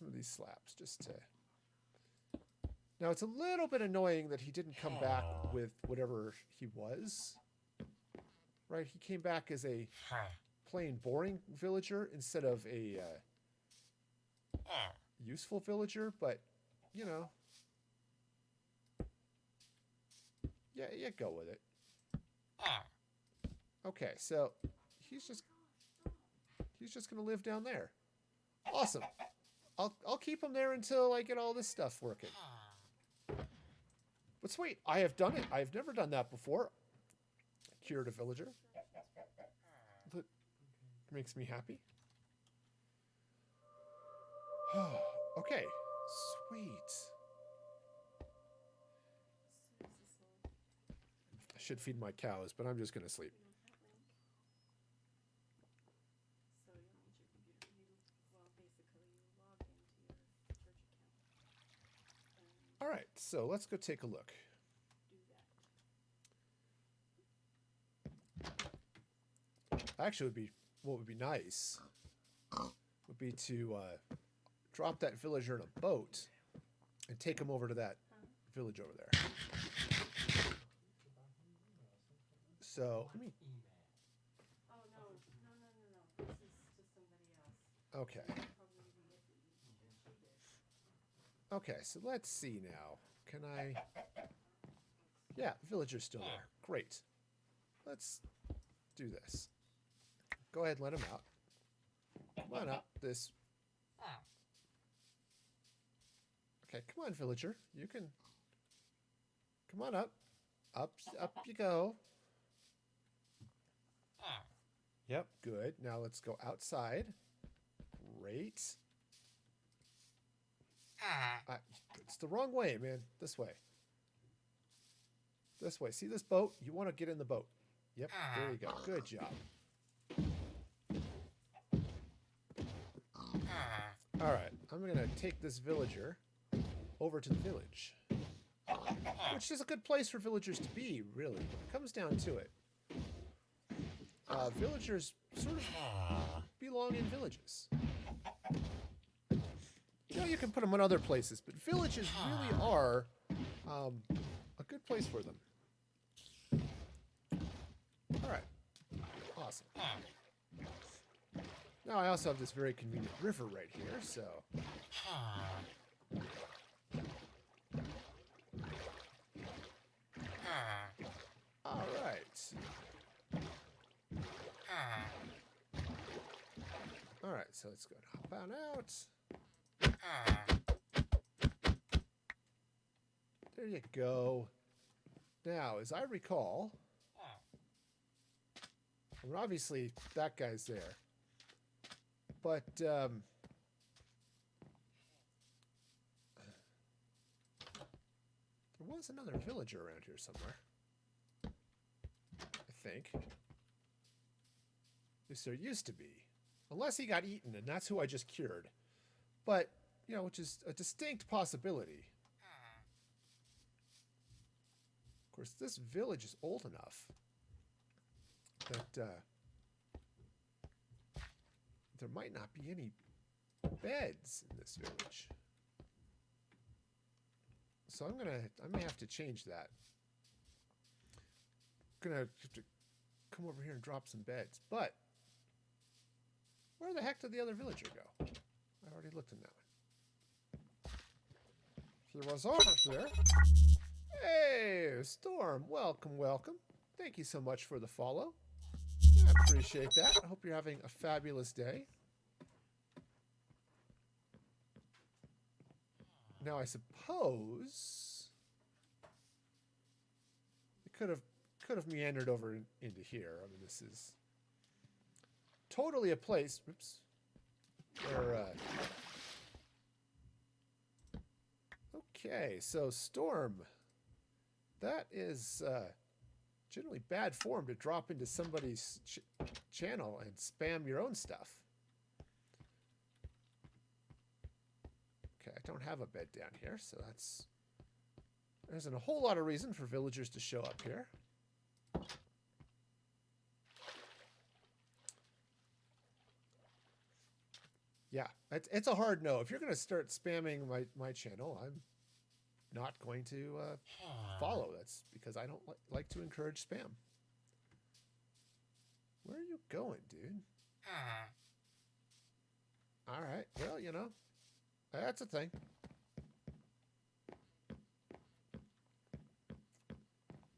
of these slabs just to... Now, it's a little bit annoying that he didn't come back with whatever he was. Right? He came back as a plain boring villager instead of a useful villager, but, you know. Yeah, go with it. Okay, so he's just gonna live down there. Awesome. I'll keep him there until I get all this stuff working. But sweet, I have done it. I've never done that before. Cured a villager. That makes me happy. Okay, sweet. should feed my cows, but I'm just going to sleep. So you don't need your computer. Well, basically, you log into your church account All right, so let's go take a look. and do that. Actually, what would be nice would be to drop that villager in a boat and take him over to that village over there. So let me. Oh, no. This is to somebody else. Okay. Probably even get the she did. Okay, so let's see now. Can I? Yeah, the villager's still there. Great. Let's do this. Go ahead and let him out. Come on up. This. Okay, come on, villager. You can. Come on up. Up you go. Yep, good. Now let's go outside. Great. It's the wrong way, man. This way. This way. See this boat? You want to get in the boat. Yep, there you go. Good job. All right, I'm going to take this villager over to the village, which is a good place for villagers to be, really. When it comes down to it. Villagers sort of belong in villages. You know, you can put them in other places, but villages really are a good place for them. All right. Awesome. Now I also have this very convenient river right here, so... All right. All right, so let's go and hop on out. There you go. Now, as I recall, I mean, obviously that guy's there, but there was another villager around here somewhere. I think. At least there used to be. Unless he got eaten, and that's who I just cured. But, you know, which is a distinct possibility. Of course, this village is old enough that there might not be any beds in this village. So I may have to change that. I'm gonna have to come over here and drop some beds. But where the heck did the other villager go? I already looked in that one. He was over here. Hey, Storm, welcome, welcome. Thank you so much for the follow. I appreciate that. I hope you're having a fabulous day. Now, I suppose it could have meandered over into here. I mean, this is totally a place. Oops. Where, okay, so Storm. That is generally bad form to drop into somebody's channel and spam your own stuff. Okay, I don't have a bed down here, so there isn't a whole lot of reason for villagers to show up here. Yeah, it's a hard no. If you're going to start spamming my channel, I'm not going to follow. That's because I don't like to encourage spam. Where are you going, dude? All right. Well, you know, that's a thing.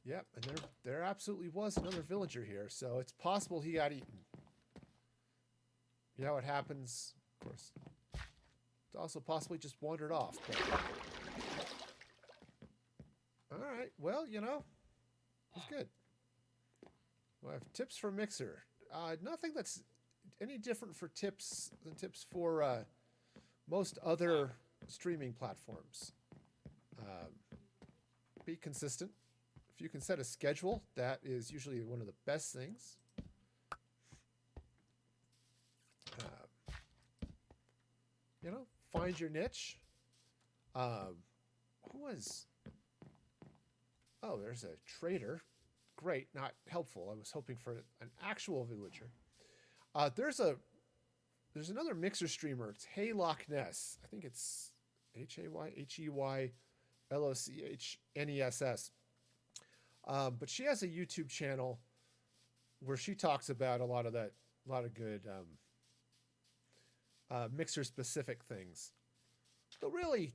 Yep, and there absolutely was another villager here, so it's possible he got eaten. You know what happens, of course. It's also possibly just wandered off. But... All right. Well, you know, it's good. Well, I have tips for Mixer. Nothing that's any different for tips than tips for most other streaming platforms. Be consistent. If you can set a schedule, that is usually one of the best things. You know, find your niche. Who was? Oh, there's a trader. Great, not helpful. I was hoping for an actual villager. There's another mixer streamer. It's Hey Loch Ness. I think it's HayLochNess. But she has a YouTube channel where she talks about a lot of good mixer specific things. But really,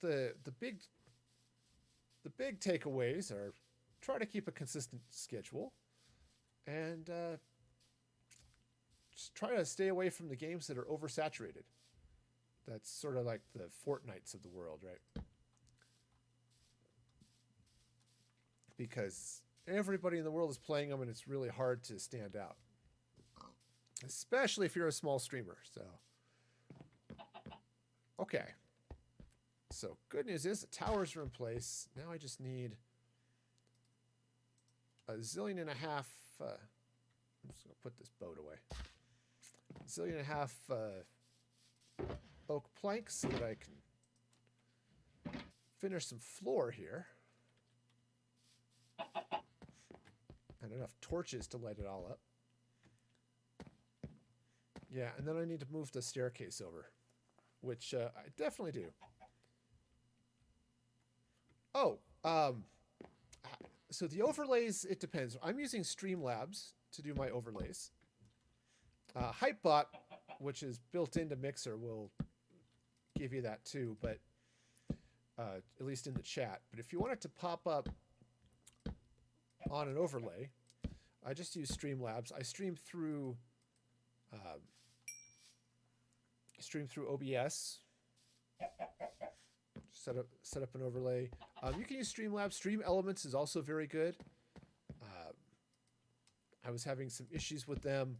the big takeaways are try to keep a consistent schedule and just try to stay away from the games that are oversaturated. That's sort of like the Fortnites of the world, right? Because everybody in the world is playing them and it's really hard to stand out. Especially if you're a small streamer. So, okay. So, good news is the towers are in place. Now I just need a zillion and a half. I'm just going to put this boat away. A zillion and a half oak planks so that I can finish some floor here. And enough torches to light it all up. Yeah, and then I need to move the staircase over, which I definitely do. Oh, so the overlays, it depends. I'm using Streamlabs to do my overlays. Hypebot, which is built into Mixer, will give you that too, but at least in the chat. But if you want it to pop up on an overlay, I just use Streamlabs. I stream through OBS. Set up an overlay. You can use Streamlabs. Stream Elements is also very good. I was having some issues with them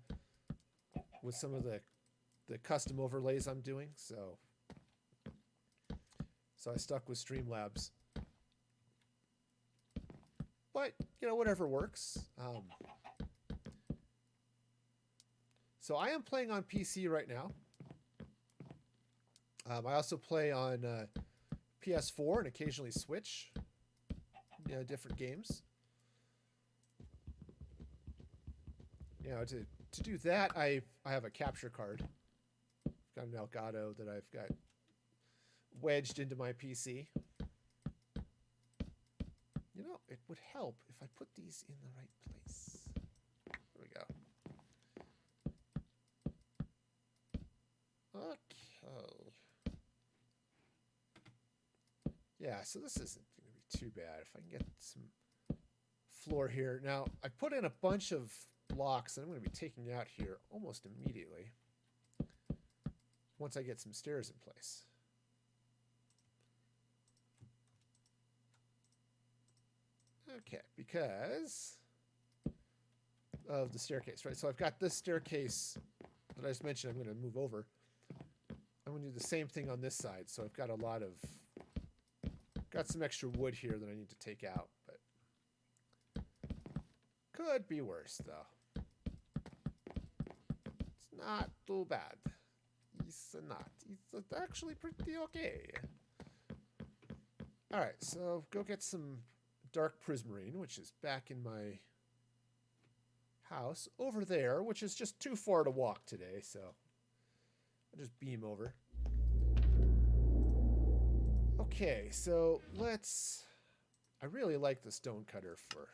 with some of the custom overlays I'm doing, so I stuck with Streamlabs. But you know, whatever works. So I am playing on PC right now. I also play on PS4 and occasionally Switch. You know, different games. You know, to do that, I have a capture card. I've got an Elgato that I've got wedged into my PC. You know, it would help if I put these in the right place. There we go. Okay. Yeah, so this isn't going to be too bad. If I can get some floor here. Now, I put in a bunch of blocks that I'm going to be taking out here almost immediately once I get some stairs in place. Okay, because of the staircase, right? So I've got this staircase that I just mentioned I'm going to move over. I'm going to do the same thing on this side. So I've got got some extra wood here that I need to take out, but could be worse though. It's not too bad. It's not. It's actually pretty okay. All right, so go get some dark prismarine, which is back in my house over there, which is just too far to walk today, so I'll just beam over. Okay, so I really like the stone cutter for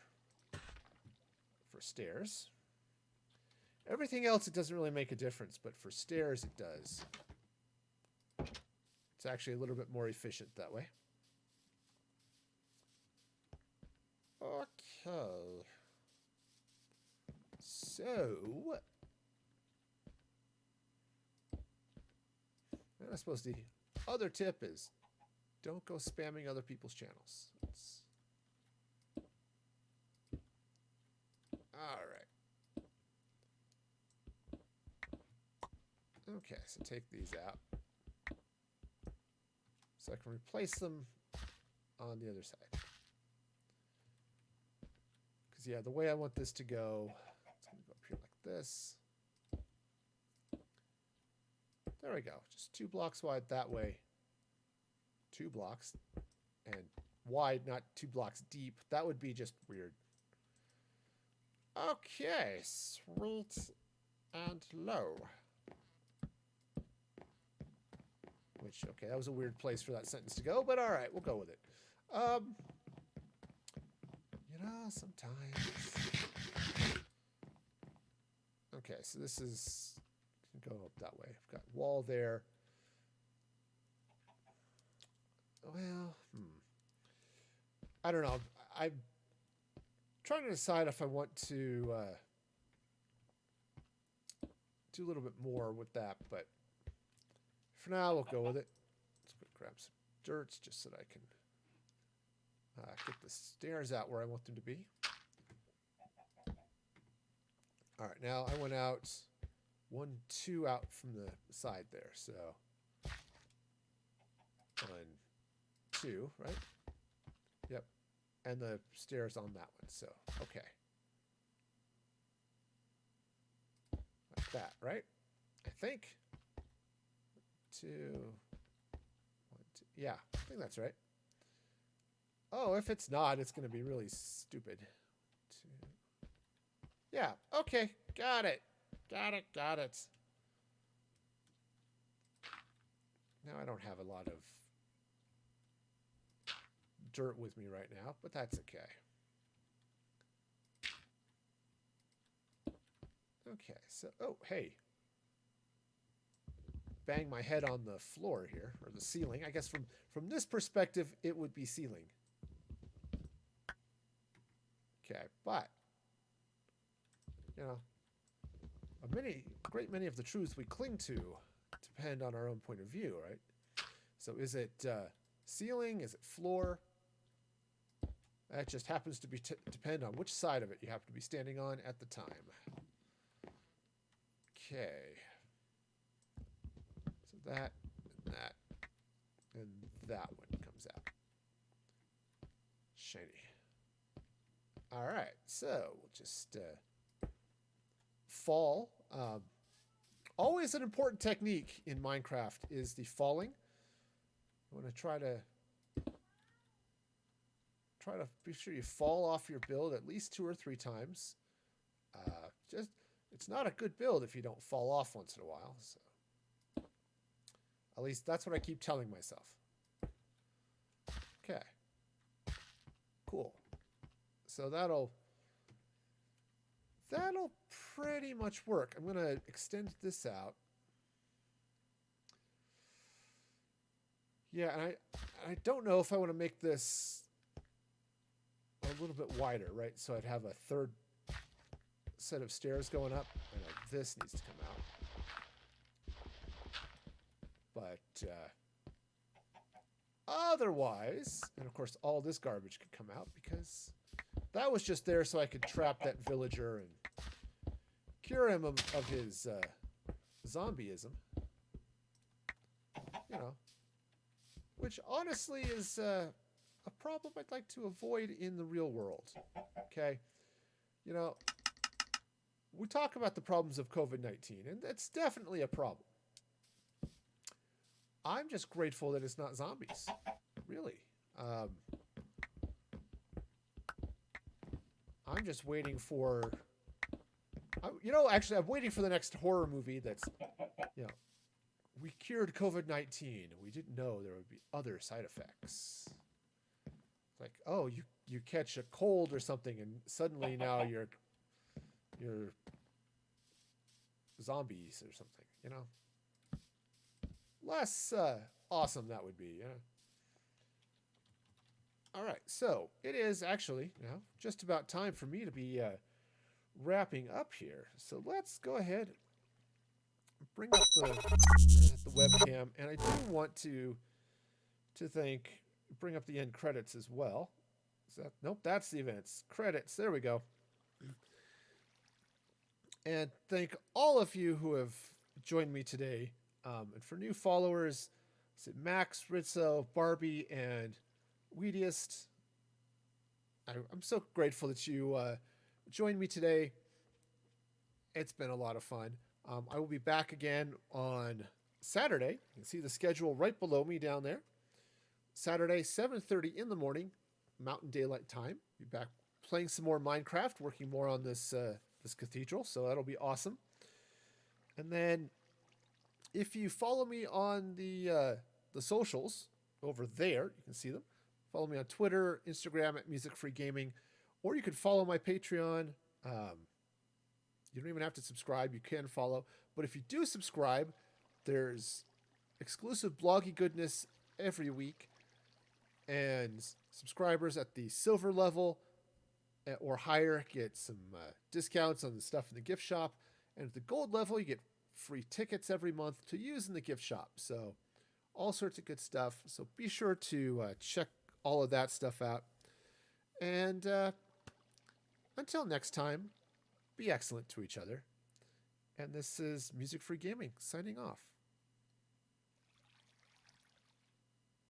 stairs. Everything else, it doesn't really make a difference, but for stairs, it does. It's actually a little bit more efficient that way. Okay. So, and I suppose the other tip is don't go spamming other people's channels. All right. Okay, so take these out. So I can replace them on the other side. Because, yeah, the way I want this to go, it's going to go up here like this. There we go. Just 2 blocks wide that way. 2 blocks. And wide, not 2 blocks deep. That would be just weird. Okay, sweet and low. Which, okay, that was a weird place for that sentence to go, but all right, we'll go with it. Sometimes. Okay, so this is go up that way. I've got wall there. Well, I don't know. I'm trying to decide if I want to do a little bit more with that, but for now, we'll go with it. Let's go grab some dirt just so that I can get the stairs out where I want them to be. All right, now I went out 1, 2 out from the side there, so 1, 2, right? Yep, and the stairs on that one. So okay, like that, right? I think 2, 1, 2. Yeah, I think that's right. Oh, if it's not, it's going to be really stupid. 2. Yeah, okay, got it. Got it. Now I don't have a lot of dirt with me right now, but that's okay. Okay, so, oh, hey. Bang my head on the floor here, or the ceiling. I guess from this perspective, it would be ceiling. Okay, but, great many of the truths we cling to depend on our own point of view, right? So is it ceiling? Is it floor? That just happens to be depend on which side of it you happen to be standing on at the time. Okay. So that, and that one comes out. Shiny. All right, so we'll just fall. Always an important technique in Minecraft is the falling. You want to try to be sure you fall off your build at least 2 or 3 times. It's not a good build if you don't fall off once in a while. So at least that's what I keep telling myself. Okay. Cool. So that'll pretty much work. I'm going to extend this out. Yeah, and I don't know if I want to make this a little bit wider, right? So I'd have a 3rd set of stairs going up, and this needs to come out. But otherwise, and of course all this garbage could come out because that was just there so I could trap that villager and cure him of his zombieism. Which honestly is a problem I'd like to avoid in the real world. Okay? We talk about the problems of COVID-19, and that's definitely a problem. I'm just grateful that it's not zombies. Really. I'm just waiting for... actually, I'm waiting for the next horror movie that's, we cured COVID-19, and we didn't know there would be other side effects. It's like, oh, you catch a cold or something, and suddenly now you're zombies or something, Less awesome that would be, All right, so it is actually now just about time for me to be wrapping up here. So let's go ahead and bring up the webcam, and I do want to bring up the end credits as well. Nope, that's the events. Credits, there we go. And thank all of you who have joined me today. And for new followers, Max, Rizzo, Barbie, and Weediest. I'm so grateful that you joined me today. It's been a lot of fun. I will be back again on Saturday. You can see the schedule right below me down there. Saturday, 7:30 in the morning, Mountain Daylight Time. Be back playing some more Minecraft, working more on this cathedral. So that'll be awesome. And then, if you follow me on the socials over there, you can see them. Follow me on Twitter, Instagram at Music Free Gaming, or you can follow my Patreon. You don't even have to subscribe; you can follow. But if you do subscribe, there's exclusive bloggy goodness every week, and subscribers at the silver level or higher get some discounts on the stuff in the gift shop, and at the gold level, you get free tickets every month to use in the gift shop. So all sorts of good stuff. So be sure to check all of that stuff out. And until next time, be excellent to each other. And this is Music Free Gaming signing off.